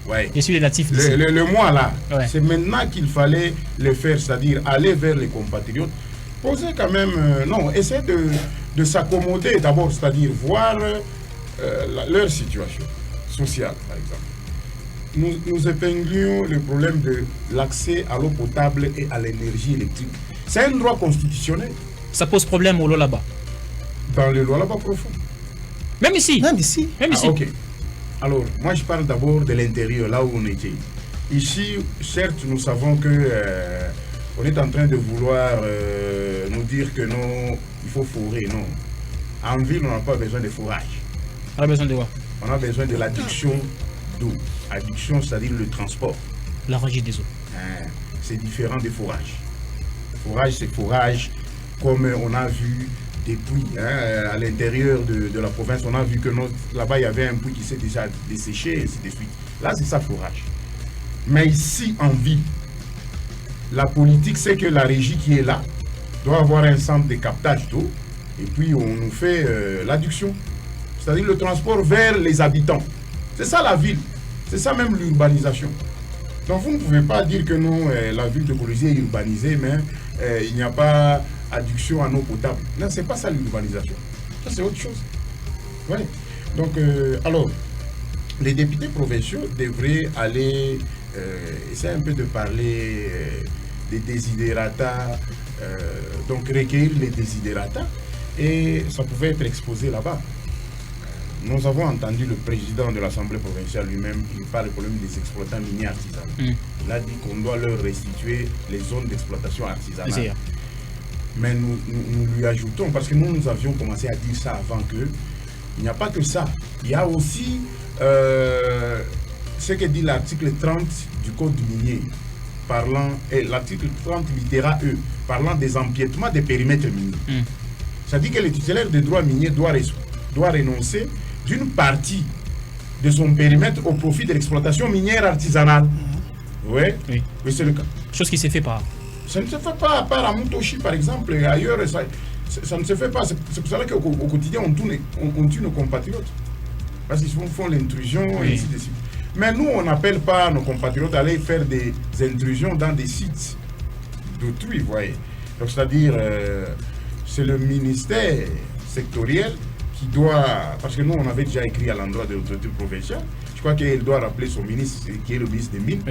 Ouais. Je suis les natifs d'ici. Le moi là, ouais. C'est maintenant qu'il fallait le faire, c'est-à-dire aller vers les compatriotes. Poser quand même, non, essayer de s'accommoder d'abord, c'est-à-dire voir leur situation sociale, par exemple. Nous épinglions le problème de l'accès à l'eau potable et à l'énergie électrique. C'est un droit constitutionnel. Ça pose problème au Lualaba? Dans le Lualaba profond. Même ici. Même ici. Même ici. Ok. Alors, moi je parle d'abord de l'intérieur, là où on était. Ici, certes, nous savons que on est en train de vouloir nous dire que non, il faut fourrer. Non. En ville, on n'a pas besoin de fourrage. On a besoin de quoi? On a besoin de l'adduction d'eau. Adduction, c'est-à-dire le transport. La régie des eaux. C'est différent des forages. Forage, c'est forage, comme on a vu des puits à l'intérieur de la province. On a vu que là-bas, il y avait un puits qui s'est déjà desséché, et ainsi de suite. Là, c'est ça, forage. Mais ici, en ville, la politique, c'est que la régie qui est là doit avoir un centre de captage d'eau, et puis on nous fait l'adduction, c'est-à-dire le transport vers les habitants. C'est ça la ville, c'est ça même l'urbanisation. Donc vous ne pouvez pas dire que non, la ville de Kolwezi est urbanisée, mais il n'y a pas adduction en eau potable. Non, c'est pas ça l'urbanisation. Ça, c'est autre chose. Ouais. Donc, alors, les députés provinciaux devraient aller essayer un peu de parler des desiderata, donc recueillir les desiderata, et ça pouvait être exposé là-bas. Nous avons entendu le président de l'Assemblée provinciale lui-même, il parle du problème des exploitants miniers artisanaux. Il a dit qu'on doit leur restituer les zones d'exploitation artisanale. Mais nous lui ajoutons, parce que nous avions commencé à dire ça avant que, il n'y a pas que ça. Il y a aussi ce que dit l'article 30 du Code minier, l'article 30 littéra E, parlant des empiètements des périmètres miniers. Ça dit que le titulaire des droits miniers doit renoncer d'une partie de son périmètre au profit de l'exploitation minière artisanale. Oui, c'est le cas. Chose qui s'est fait par. Ça ne se fait pas, à part à Mutoshi par exemple, et ailleurs, ça ne se fait pas. C'est pour cela qu'au quotidien, on tue nos compatriotes. Parce qu'ils font l'intrusion, et ainsi de suite. Mais nous, on n'appelle pas nos compatriotes à aller faire des intrusions dans des sites d'autrui, vous voyez. Donc, c'est-à-dire, c'est le ministère sectoriel qui doit, parce que nous on avait déjà écrit à l'endroit de l'autorité provinciale, je crois qu'il doit rappeler son ministre, qui est le ministre des Mines,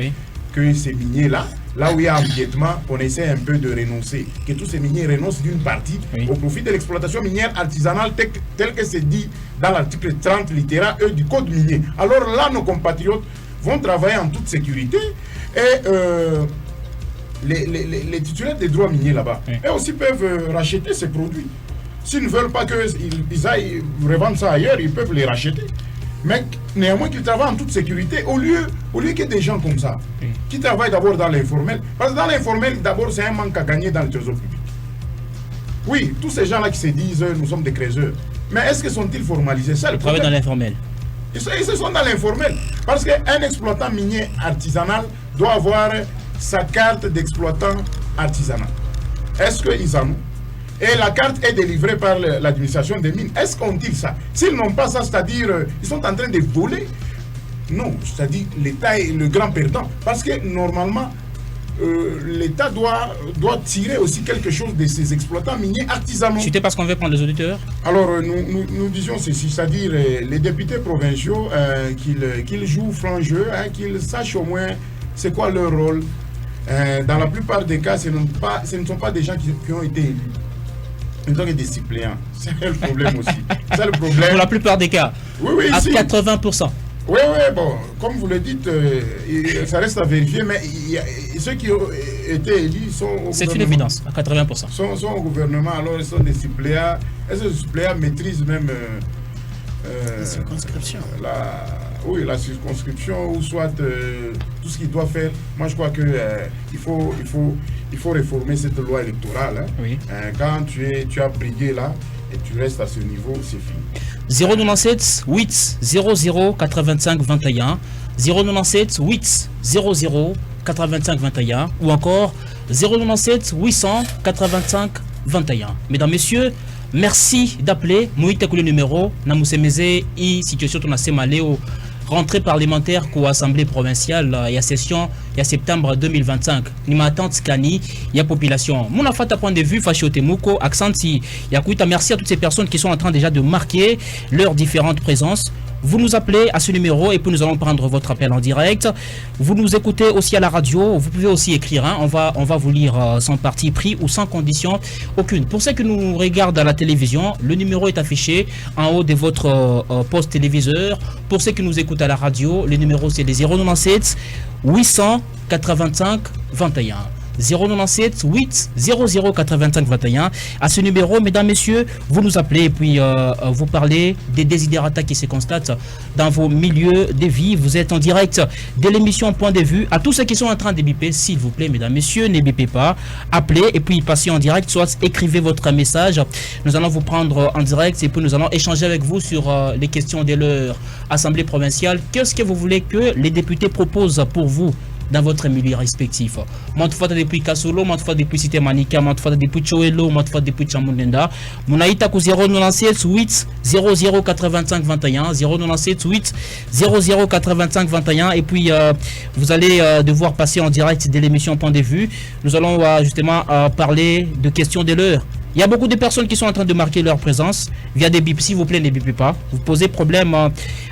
que ces miniers-là, là où il y a empiètement, on essaie un peu de renoncer, que tous ces miniers renoncent d'une partie au profit de l'exploitation minière artisanale tel que c'est dit dans l'article 30 littéra E du Code minier. Alors là, nos compatriotes vont travailler en toute sécurité et les titulaires des droits miniers là-bas, eux aussi peuvent racheter ces produits. S'ils ne veulent pas qu'ils aillent revendre ça ailleurs, ils peuvent les racheter. Mais néanmoins qu'ils travaillent en toute sécurité, au lieu qu'il y ait des gens comme ça, qui travaillent d'abord dans l'informel. Parce que dans l'informel, d'abord, c'est un manque à gagner dans le trésor public. Oui, tous ces gens-là qui se disent nous sommes des créateurs. Mais est-ce qu'ils sont-ils formalisés? Ça, le travail dans l'informel. Ils sont dans l'informel. Parce qu'un exploitant minier artisanal doit avoir sa carte d'exploitant artisanal. Est-ce qu'ils en ont? Et la carte est délivrée par l'administration des mines. Est-ce qu'on dit ça? S'ils n'ont pas ça, c'est-à-dire ils sont en train de voler. Non, c'est-à-dire l'État est le grand perdant. Parce que normalement, l'État doit tirer aussi quelque chose de ces exploitants miniers artisanaux. C'était parce qu'on veut prendre les auditeurs? Alors, nous disions ceci, c'est-à-dire les députés provinciaux, qu'ils jouent franc jeu, qu'ils sachent au moins c'est quoi leur rôle. Dans la plupart des cas, ce ne sont pas des gens qui ont été élus. Ils sont des suppléants. C'est le problème aussi. C'est le problème. Pour la plupart des cas. Oui, à ici, 80%. Oui, bon, comme vous le dites, ça reste à vérifier, mais ceux qui ont été élus sont au gouvernement. C'est une évidence, à 80%. Sont au gouvernement, alors ils sont des suppléants. Est-ce que les suppléants maîtrisent même la circonscription? La circonscription, ou soit tout ce qu'il doit faire. Moi, je crois que il faut réformer cette loi électorale. Quand tu as brigué là et tu restes à ce niveau, c'est fini. 097 8 00 85 21 097 8 00 85 21 ou encore 097 800 85 21. Mesdames, Messieurs, merci d'appeler. Moïte le numéro Namusemeze et situation ton Maléo. Rentrée parlementaire pour l'Assemblée provinciale, il y a session, il y a septembre 2025. Ni ma tante Kani, il y a population. Mon affaire à point de vue, Fachiotemouko, Accenti, il y a merci à toutes ces personnes qui sont en train déjà de marquer leurs différentes présences. Vous nous appelez à ce numéro et puis nous allons prendre votre appel en direct. Vous nous écoutez aussi à la radio. Vous pouvez aussi écrire. On va vous lire sans parti pris ou sans condition aucune. Pour ceux qui nous regardent à la télévision, le numéro est affiché en haut de votre poste téléviseur. Pour ceux qui nous écoutent à la radio, le numéro c'est les 097 885 21. 097 8 00 85 21. À ce numéro, mesdames, messieurs, vous nous appelez et puis vous parlez des désidératas qui se constatent dans vos milieux de vie. Vous êtes en direct de l'émission Point de vue. À tous ceux qui sont en train de biper, s'il vous plaît, mesdames, messieurs, ne bipez pas. Appelez et puis passez en direct, soit écrivez votre message. Nous allons vous prendre en direct et puis nous allons échanger avec vous sur les questions de leur assemblée provinciale. Qu'est-ce que vous voulez que les députés proposent pour vous dans votre milieu respectif? Montfort depuis Kasolo, Montfort depuis Cité Manika, Montfort depuis Choelo, Montfort depuis Chamundenda. Munaïta ku 097 8 00 85 21, 097 8 00 85 21. Et puis vous allez devoir passer en direct de l'émission Point de vue. Nous allons justement parler de questions de l'heure. Il y a beaucoup de personnes qui sont en train de marquer leur présence via des bips. S'il vous plaît, ne bipez pas. Vous posez problème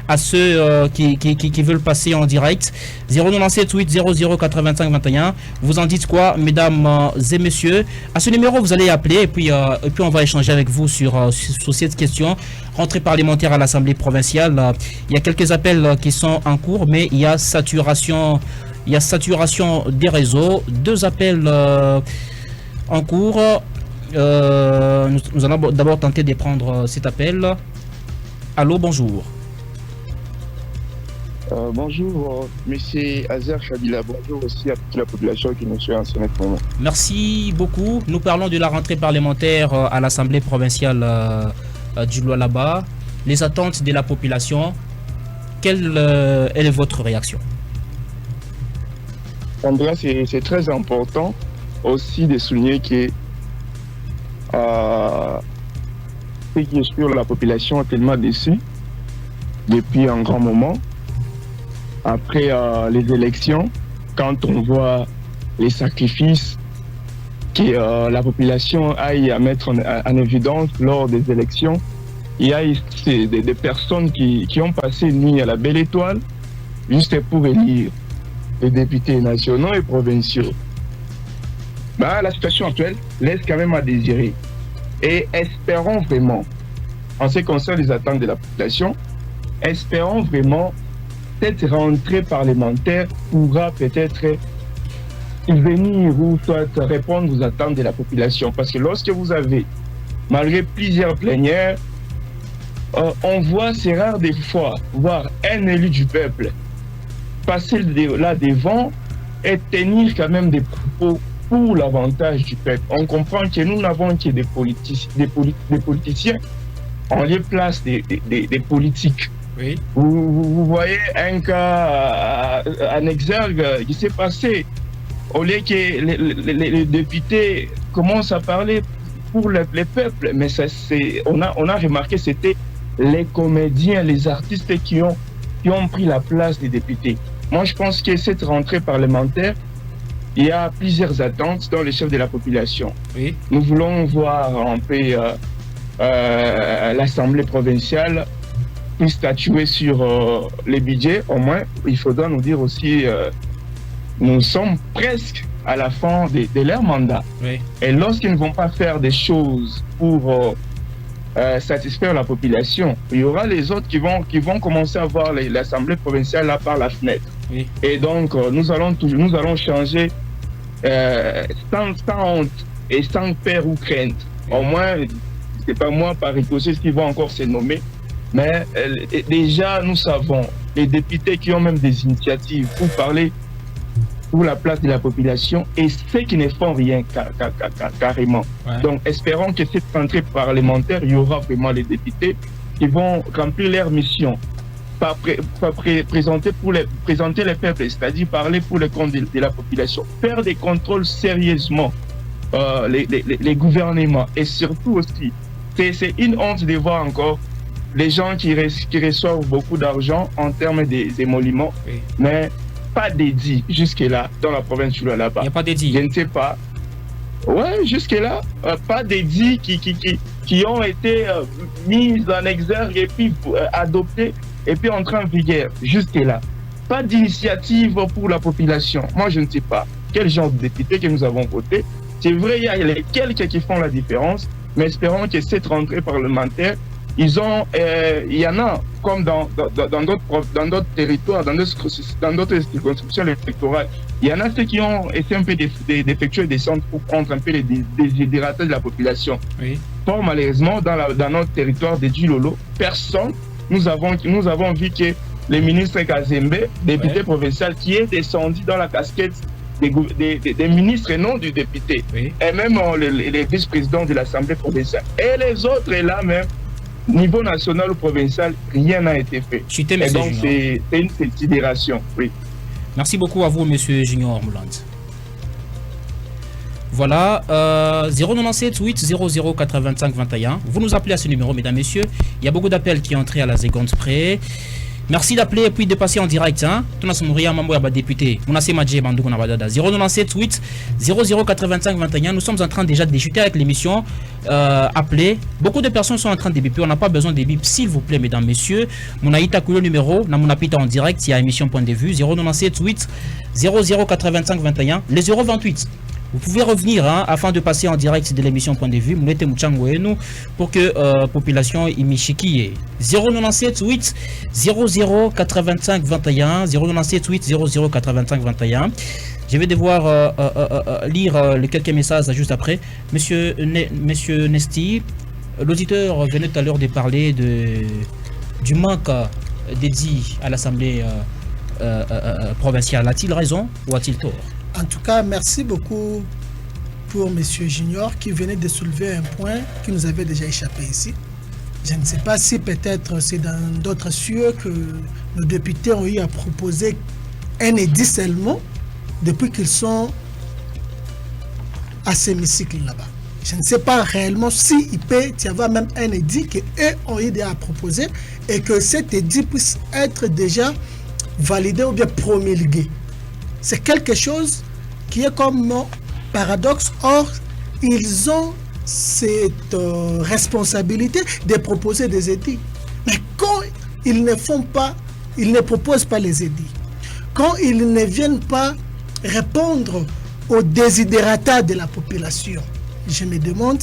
à ceux qui veulent passer en direct. 097 8 00 85 21. Vous en dites quoi, mesdames et messieurs? À ce numéro, vous allez appeler et puis on va échanger avec vous sur cette question. Rentrée parlementaire à l'Assemblée provinciale. Il y a quelques appels qui sont en cours, mais il y a saturation des réseaux. 2 appels en cours. Nous allons d'abord tenter de prendre cet appel. Allô, bonjour. Bonjour, monsieur Azer Chabila. Bonjour aussi à toute la population qui nous suit en ce moment. Merci beaucoup. Nous parlons de la rentrée parlementaire à l'Assemblée provinciale du Lualaba. Les attentes de la population, quelle est votre réaction? Andrea, c'est très important aussi de souligner que ce qui est sûr, la population est tellement déçue depuis un grand moment. Après les élections, quand on voit les sacrifices que la population aille à mettre en évidence lors des élections, il y a des personnes qui ont passé une nuit à la belle étoile juste pour élire les députés nationaux et provinciaux. La situation actuelle laisse quand même à désirer. Et espérons vraiment, en ce qui concerne les attentes de la population, espérons vraiment cette rentrée parlementaire pourra peut-être venir ou soit répondre aux attentes de la population. Parce que lorsque vous avez, malgré plusieurs plénières, on voit, c'est rare des fois, voir un élu du peuple passer là devant et tenir quand même des propos pour l'avantage du peuple. On comprend que nous n'avons que des politiciens, on les place des politiques. Oui. Vous voyez un cas en exergue qui s'est passé. Au lieu que les députés commencent à parler pour les peuples, mais on a remarqué que c'était les comédiens, les artistes qui ont pris la place des députés. Moi, je pense que cette rentrée parlementaire, il y a plusieurs attentes dans les chefs de la population. Oui. Nous voulons voir un peu l'Assemblée provinciale statuer sur les budgets. Au moins, il faudra nous dire aussi, nous sommes presque à la fin de leur mandat. Oui. Et lorsqu'ils ne vont pas faire des choses pour satisfaire la population, il y aura les autres qui vont commencer à voir l'Assemblée provinciale là par la fenêtre. Oui. Et donc, nous allons changer sans honte et sans peur ou crainte. Oui. Au moins, c'est pas moi par ricochet qui va encore se nommer, mais déjà, nous savons, les députés qui ont même des initiatives pour parler pour la place de la population et ceux qui ne font rien carrément. Ouais. Donc, espérons que cette rentrée parlementaire, il y aura vraiment les députés qui vont remplir leur mission. Présenter les peuples, c'est-à-dire parler pour le compte de la population, faire des contrôles sérieusement les gouvernements et surtout aussi, c'est une honte de voir encore les gens qui reçoivent beaucoup d'argent en termes d'émoluments, Oui. mais pas dédiés jusque-là dans la province du là-bas. Il n'y a pas dédié. Je ne sais pas. Ouais, jusque-là, pas dédiés qui ont été mis en exergue et puis adoptés et puis entrés en vigueur. Jusque-là. Pas d'initiative pour la population. Moi, je ne sais pas quel genre de députés que nous avons voté. C'est vrai, il y a les quelques qui font la différence, mais espérons que cette rentrée parlementaire ils ont, il y en a, comme dans d'autres territoires, dans d'autres circonscriptions électorales, il y en a ceux qui ont essayé un peu d'effectuer des centres pour prendre un peu les déshydrateurs de la population. Oui. Or, malheureusement, dans notre territoire de Djilolo, personne, nous avons vu que le ministre Kazembe, député provincial, qui est descendu dans la casquette des ministres et non du député, oui. Et même les vice-présidents de l'Assemblée provinciale. Et les autres, et là même, niveau national ou provincial, rien n'a été fait. Chutez, et donc, c'est une considération. Oui. Merci beaucoup à vous, monsieur Junior Mouland. Voilà, 097 8 00 85 21. Vous nous appelez à ce numéro, mesdames, messieurs. Il y a beaucoup d'appels qui ont entré à la seconde près. Merci d'appeler et puis de passer en direct. Tout le monde député. 097 8 00 85 21. Nous sommes en train déjà de discuter avec l'émission. Appelez. Beaucoup de personnes sont en train de biper. On n'a pas besoin de bip, s'il vous plaît, mesdames, messieurs. Mon aïta le numéro. Mon apita en direct. Il y a émission point de vue. 097 8 00 85 21. Les 028. Vous pouvez revenir afin de passer en direct de l'émission Point de vue. Pour que population imishiki 097 8 00 85 21 097 8 00 85 21. Je vais devoir lire les quelques messages juste après. Monsieur Nesti, l'auditeur venait tout à l'heure de parler du manque dédié à l'Assemblée provinciale. A-t-il raison ou a-t-il tort? En tout cas, merci beaucoup pour M. Junior qui venait de soulever un point qui nous avait déjà échappé ici. Je ne sais pas si peut-être c'est dans d'autres cieux que nos députés ont eu à proposer un édit seulement depuis qu'ils sont à cet hémicycle là-bas. Je ne sais pas réellement s'il peut y avoir même un édit qu'eux ont eu à proposer et que cet édit puisse être déjà validé ou bien promulgué. C'est quelque chose qui est comme paradoxe. Or, ils ont cette responsabilité de proposer des édits. Mais quand ils ne font pas, ils ne proposent pas les édits, quand ils ne viennent pas répondre aux désidérata de la population, je me demande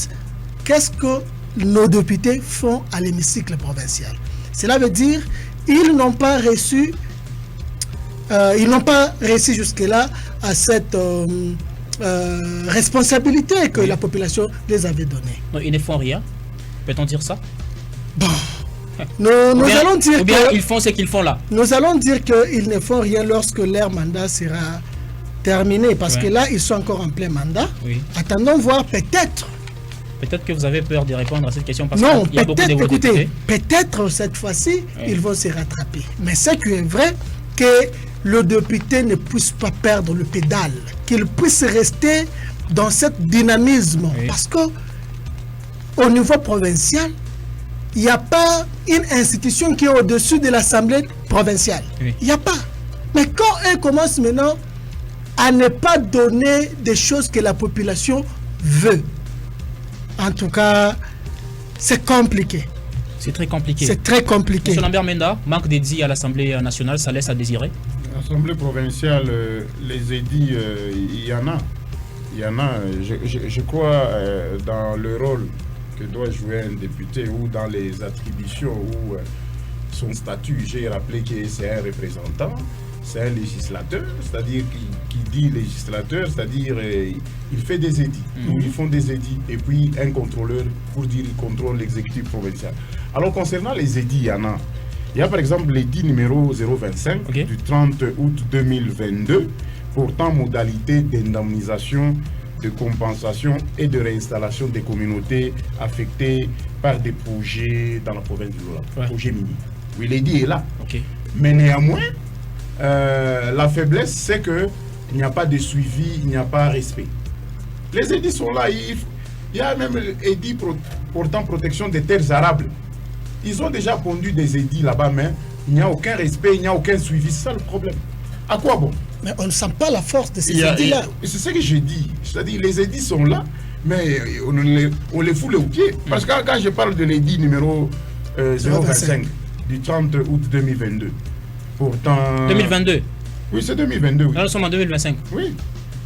qu'est-ce que nos députés font à l'hémicycle provincial. Cela veut dire qu'ils n'ont pas reçu jusque-là à cette responsabilité que la population les avait donnée. Non, ils ne font rien. Peut-on dire ça? Bon. Nous allons dire ils font ce qu'ils font là. Nous allons dire qu'ils ne font rien lorsque leur mandat sera terminé, parce que là, ils sont encore en plein mandat. Oui. Attendons voir, peut-être. Peut-être que vous avez peur de répondre à cette question parce non, qu'il y a beaucoup de députés. Peut-être cette fois-ci, ils vont se rattraper. Mais ce qui est vrai, que le député ne puisse pas perdre le pédale, qu'il puisse rester dans ce dynamisme. Oui. Parce que au niveau provincial, il n'y a pas une institution qui est au-dessus de l'Assemblée provinciale. Oui. Il n'y a pas. Mais quand elle commence maintenant à ne pas donner des choses que la population veut, en tout cas, c'est compliqué. C'est très compliqué. C'est très compliqué. M. Lambert Menda, manque d'édits à l'Assemblée nationale, ça laisse à désirer. L'Assemblée provinciale, les édits, il y en a. Il y en a. Je crois dans le rôle que doit jouer un député ou dans les attributions ou son statut. J'ai rappelé que c'est un représentant, c'est un législateur, c'est-à-dire qui dit législateur, c'est-à-dire il fait des édits. Nous, ils font des édits. Et puis un contrôleur pour dire il contrôle l'exécutif provincial. Alors concernant les édits, il y en a. Il y a par exemple l'édit numéro 025 du 30 août 2022 portant modalité d'indemnisation, de compensation et de réinstallation des communautés affectées par des projets dans la province du Lora, projets miniers. Oui, l'édit est là. Mais néanmoins, la faiblesse, c'est qu'il n'y a pas de suivi, il n'y a pas de respect. Les édits sont là. Il y a même l'édit portant protection des terres arables. Ils ont déjà pondu des édits là-bas, mais il n'y a aucun respect, il n'y a aucun suivi. C'est ça le problème. À quoi bon? Mais on ne sent pas la force de ces édits-là. C'est ce que je dis. C'est-à-dire les édits sont là, mais on les fout les pieds. Parce que quand je parle de l'édit numéro 025 du 30 août 2022, pourtant... 2022? Oui, c'est 2022. Oui. Là, nous sommes en 2025. Oui.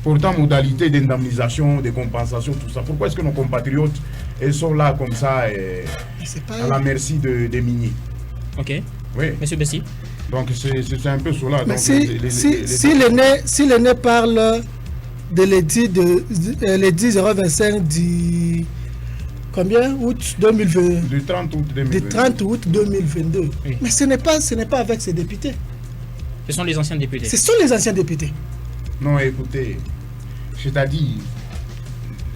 Pourtant, modalité d'indemnisation, de compensation, tout ça. Pourquoi est-ce que nos compatriotes, elles sont là comme ça, à la merci des miniers? Ok. Oui. Monsieur Bessi. Donc, c'est un peu cela. Mais donc, si l'aîné parle de l'édit 025 du combien août 2022 du 30 août 2022. Du 30 août 2022. Oui. Mais ce n'est pas avec ces députés. Ce sont les anciens députés. Ce sont les anciens députés. Non, écoutez, c'est-à-dire,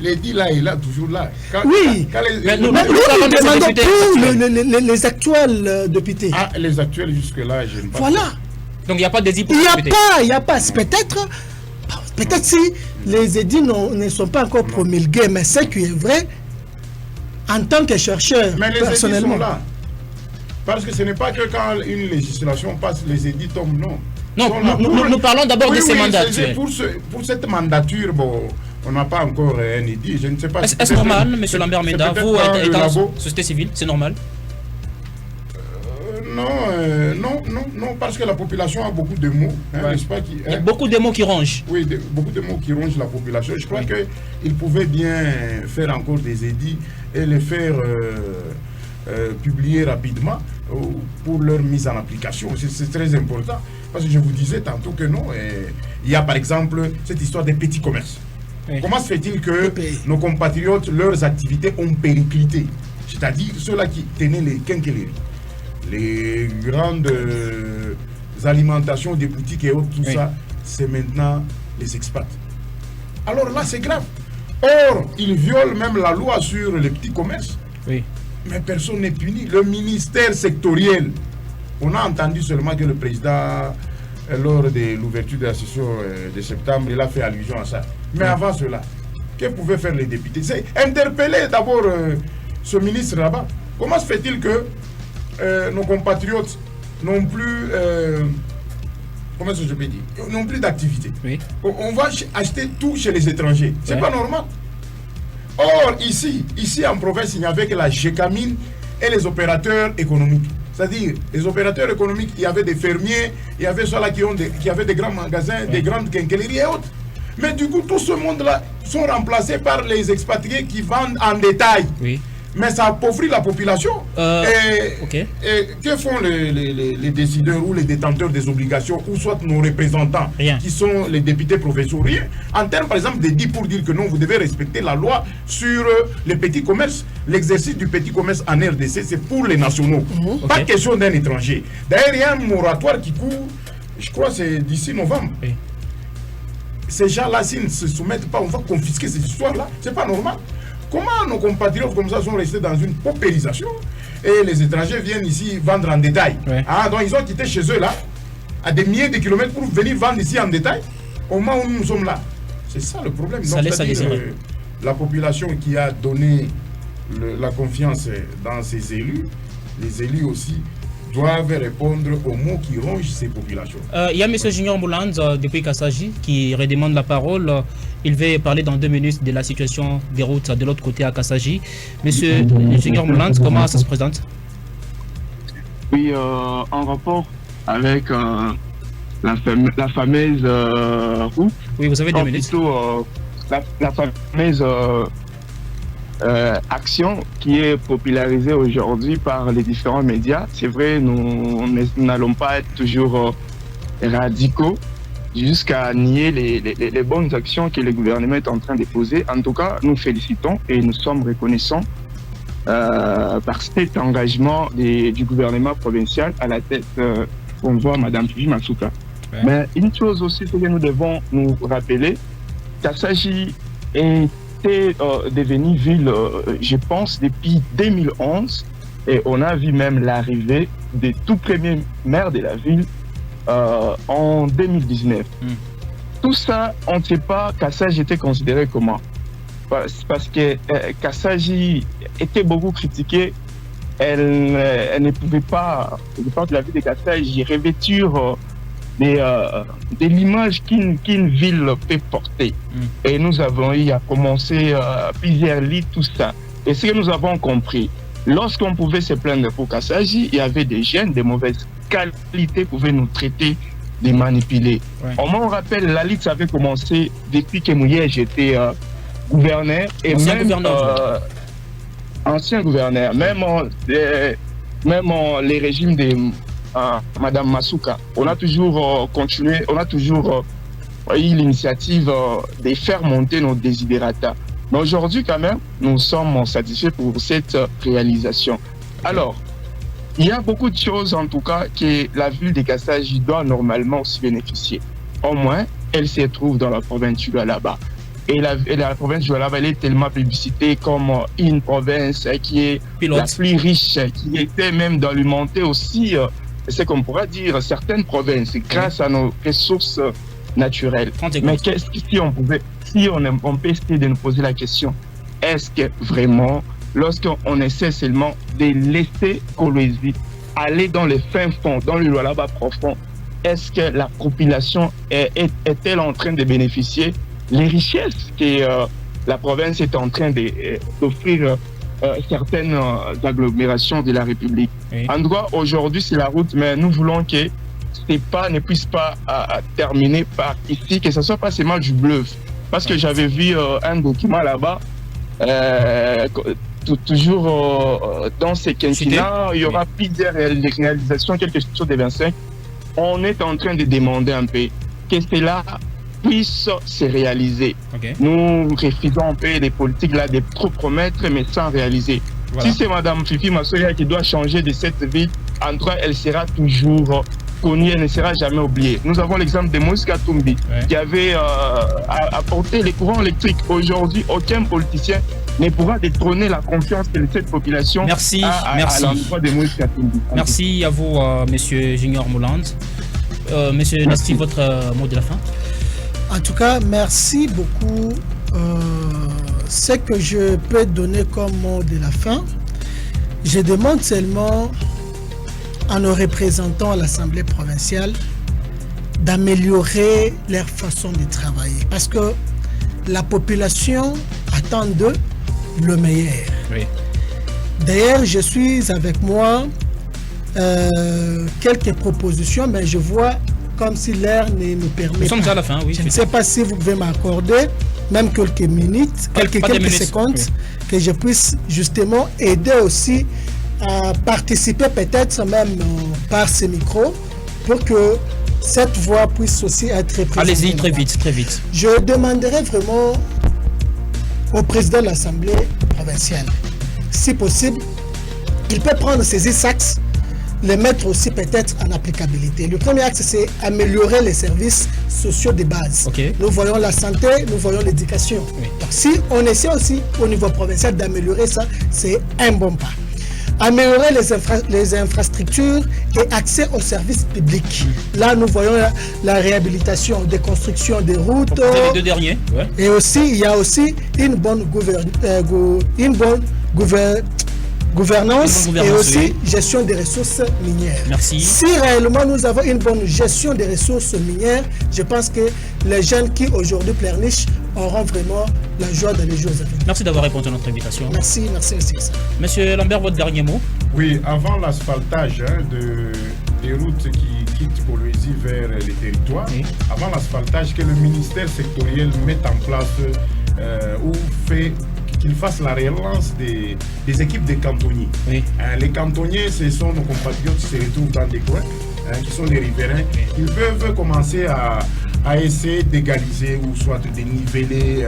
l'édit là, il est là, toujours là. Oui. Mais nous demandons pour les actuels députés. Ah, les actuels jusque-là, je ne sais pas. Voilà. Donc il n'y a pas d'édit pour les députés. Il n'y a pas. Peut-être si les édits ne sont pas encore promulgués, mais ce qui est vrai, en tant que chercheur, mais les personnellement. édits sont là. Parce que ce n'est pas que quand une législation passe, les édits tombent, non. Non, nous parlons d'abord de ces mandats actuels. Pour cette mandature, bon, on n'a pas encore un édit. Je ne sais pas. Est-ce normal, M. Lambert Menda, vous étant société civile, c'est normal? Non, parce que la population a beaucoup de mots, n'est-ce pas? Il y a beaucoup de mots qui rongent. Oui, beaucoup de mots qui rongent la population. Je crois qu'il pouvait bien faire encore des édits et les faire publier rapidement pour leur mise en application. C'est très important. Parce que je vous disais tantôt que non. Il y a par exemple cette histoire des petits commerces. Oui. Comment se fait-il que nos compatriotes, leurs activités ont périclité? C'est-à-dire ceux-là qui tenaient les quincailleries, les grandes alimentations des boutiques et autres, tout ça, c'est maintenant les expats. Alors là, c'est grave. Or, ils violent même la loi sur les petits commerces. Oui. Mais personne n'est puni. Le ministère sectoriel, on a entendu seulement que le président, lors de l'ouverture de la session de septembre, il a fait allusion à ça. Mais avant cela, que pouvaient faire les députés? C'est interpeller d'abord ce ministre là-bas. Comment se fait-il que nos compatriotes n'ont plus, comment est-ce que je peux dire, n'ont plus d'activité? Oui. On va acheter tout chez les étrangers. C'est pas normal. Or, ici en province, il n'y avait que la GECAMINE et les opérateurs économiques. C'est-à-dire, les opérateurs économiques, il y avait des fermiers, il y avait ceux-là qui avaient des grands magasins, des grandes quincailleries et autres. Mais du coup, tout ce monde-là sont remplacés par les expatriés qui vendent en détail. Oui. Mais ça appauvrit la population. Et que font les décideurs ou les détenteurs des obligations, ou soit nos représentants, qui sont les députés provinciaux? Rien. En termes, par exemple, d'édits pour dire que non, vous devez respecter la loi sur les petits commerces. L'exercice du petit commerce en RDC, c'est pour les nationaux. Pas question d'un étranger. D'ailleurs, il y a un moratoire qui court, je crois, c'est d'ici novembre. Ces gens-là, s'ils ne se soumettent pas, on va confisquer ces histoires-là. C'est pas normal. Comment nos compatriotes comme ça sont restés dans une paupérisation et les étrangers viennent ici vendre en détail? Donc ils ont quitté chez eux là, à des milliers de kilomètres pour venir vendre ici en détail au moment où nous sommes là. C'est ça le problème. Donc, la population qui a donné la confiance dans ses élus, les élus aussi doivent répondre aux mots qui rongent ces populations. Il y a M. Junior Mouland depuis Kassaji qui redemande la parole. Il va parler dans 2 minutes de la situation des routes de l'autre côté à Kassaji. M. Junior Mouland, comment ça se présente? Oui, en rapport avec la fameuse route. Oui, vous avez 2 minutes. Plutôt, la fameuse action qui est popularisée aujourd'hui par les différents médias. C'est vrai, nous n'allons pas être toujours radicaux jusqu'à nier les bonnes actions que le gouvernement est en train de poser. En tout cas, nous félicitons et nous sommes reconnaissants par cet engagement du gouvernement provincial à la tête qu'on voit Mme Fifi Masuka. Mais une chose aussi, c'est que nous devons nous rappeler, Kassaji était devenue ville, je pense, depuis 2011, et on a vu même l'arrivée des tout premiers maires de la ville en 2019. Tout ça, on ne sait pas Kassaji était considéré comment. Parce que Kassaji était beaucoup critiquée. Elle ne pouvait pas, je pense, la ville de Kassaji revêtir de l'image qu'une ville peut porter. Et nous avons eu à commencer plusieurs lits, tout ça. Et ce que nous avons compris, lorsqu'on pouvait se plaindre pour Kassaji, il y avait des jeunes de mauvaise qualité qui pouvaient nous traiter de manipuler. Ouais. On me rappelle, la Ligue avait commencé depuis que Mouyé j'étais gouverneur et ancien même gouverneur, ancien gouverneur, même les régimes de Madame Masuka, on a toujours continué, on a toujours eu l'initiative de faire monter nos désidérata. Mais aujourd'hui, quand même, nous sommes satisfaits pour cette réalisation. Alors, il y a beaucoup de choses, en tout cas, que la ville de Kassaji doit normalement aussi bénéficier. Au moins, elle se trouve dans la province du Lualaba. Et la province du Lualaba, elle est tellement publicitée comme une province qui est la plus riche, qui était même d'alimenter aussi, c'est qu'on pourra dire, certaines provinces, grâce à nos ressources naturelles. Mais qu'est-ce que si on peut essayer de nous poser la question, est-ce que vraiment, lorsqu'on essaie seulement de laisser Kolwezi aller dans les fins fonds, dans le Lualaba profond, est-ce que la population est-elle en train de bénéficier les richesses que la province est en train d'offrir certaines agglomérations de la République? Oui. En tout cas, aujourd'hui, c'est la route, mais nous voulons que ne puisse pas terminer par ici, que ce soit pas seulement du bluff. Parce que j'avais vu un document là-bas, toujours dans ces quinquennats, il y aura plusieurs réalisations, quelque chose de 25. On est en train de demander un peu que cela puisse se réaliser. Okay. Nous refusons un peu les politiques là de trop promettre, mais sans réaliser. Voilà. Si c'est Mme Fifi Massoya qui doit changer de cette ville, en tout cas, elle sera toujours connue, elle ne sera jamais oubliée. Nous avons l'exemple de Moïse Katumbi, qui avait apporté les courants électriques. Aujourd'hui, aucun politicien ne pourra détrôner la confiance de cette population à l'endroit de Moïse Katumbi. Merci à vous, Monsieur Junior Mouland. Monsieur Nasti, votre mot de la fin? En tout cas, merci beaucoup. Ce que je peux donner comme mot de la fin, je demande seulement à nos représentants à l'Assemblée provinciale d'améliorer leur façon de travailler. Parce que la population attend d'eux le meilleur. Oui. D'ailleurs, je suis avec moi quelques propositions, mais je vois comme si l'air ne nous permet pas. Nous sommes à la fin, oui. Je ne sais pas si vous pouvez m'accorder même quelques minutes, quelques secondes, oui, que je puisse justement aider aussi à participer peut-être même par ce micro pour que cette voix puisse aussi être représentée. Allez-y, très vite, très vite. Je demanderai vraiment au président de l'Assemblée provinciale, si possible, il peut prendre ces 10 axes, les mettre aussi peut-être en applicabilité. Le premier axe, c'est améliorer les services sociaux de base. Okay. Nous voyons la santé, nous voyons l'éducation. Oui. Donc si on essaie aussi au niveau provincial d'améliorer ça, c'est un bon pas. Améliorer les infrastructures et accès aux services publics. Là, nous voyons la réhabilitation des constructions des routes. Les deux derniers. Ouais. Et aussi, il y a aussi une bonne gouvernance et aussi oui, gestion des ressources minières. Merci. Si réellement nous avons une bonne gestion des ressources minières, je pense que les jeunes qui aujourd'hui pleurnichent auront vraiment la joie dans les jours à venir. Merci d'avoir répondu à notre invitation. Merci, merci aussi. Monsieur Lambert, votre dernier mot? Oui, avant l'asphaltage des routes qui quittent Kolwezi vers les territoires, oui, avant l'asphaltage, que le ministère sectoriel mette en place ou fait qu'il fasse la relance des équipes de cantonniers. Oui. Les cantonniers, ce sont nos compatriotes qui se retrouvent dans des coins, qui sont les riverains. Oui. Ils peuvent commencer à essayer d'égaliser ou soit de niveler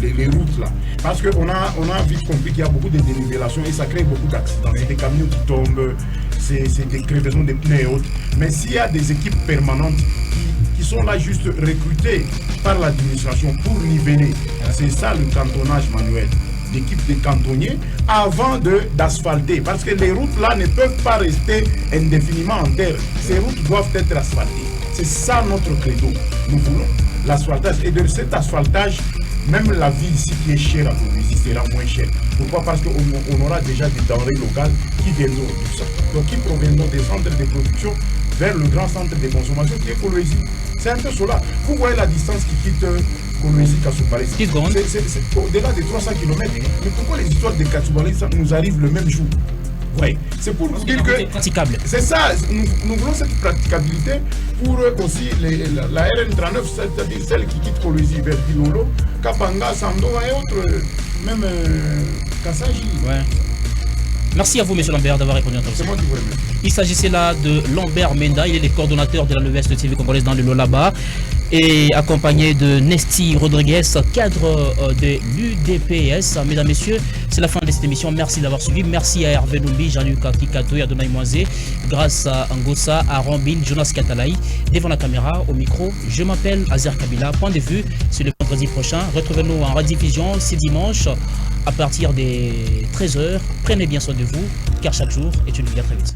les routes là. Parce qu'on a vite compris qu'il y a beaucoup de dénivellations et ça crée beaucoup d'accidents. Oui. C'est des camions qui tombent, c'est des crevaisons de pneus et autres. Mais s'il y a des équipes permanentes qui sont là juste recrutées par l'administration pour niveler, c'est ça le cantonnage manuel d'équipe de cantonniers avant d'asphalter. Parce que les routes là ne peuvent pas rester indéfiniment en terre. Ces routes doivent être asphaltées. C'est ça notre credo. Nous voulons l'asphaltage. Et de cet asphaltage, même la vie ici qui est chère à Kolwezi sera moins chère. Pourquoi? Parce qu'on aura déjà des denrées locales qui viendront de tout ça. Donc qui proviendront des centres de production vers le grand centre de consommation qui est Kolwezi. C'est un peu cela. Vous voyez la distance qui quitte Kolwezi Kasumbalesa. C'est au-delà de 300 km. Mais pourquoi les histoires de Kasumbalesa nous arrivent le même jour? Oui, c'est pour vous dire que praticable. C'est ça, nous voulons cette praticabilité pour aussi la RN39, c'est-à-dire celle qui quitte Kolwezi vers Bilolo, Kapanga, Sandoa et autres, même Kassaji. Ouais. Merci à vous, M. Lambert, d'avoir répondu à notre question. C'est moi qui vous remercie. Il s'agissait là de Lambert Menda, il est le coordonnateur de la L'Ouest TV congolaise dans le Lolaba, et accompagné de Nesti Rodriguez, cadre de l'UDPS. Mesdames, Messieurs, c'est la fin de cette émission. Merci d'avoir suivi. Merci à Hervé Numbi, Jean-Luc Kikato et Adonai Moisé. Grâce à Ngossa, à Rambin, Jonas Katalaï. Devant la caméra, au micro, je m'appelle Azer Kabila. Point de vue, c'est le vendredi prochain. Retrouvez-nous en rediffusion ce dimanche à partir des 13h. Prenez bien soin de vous, car chaque jour est une vie. À très vite.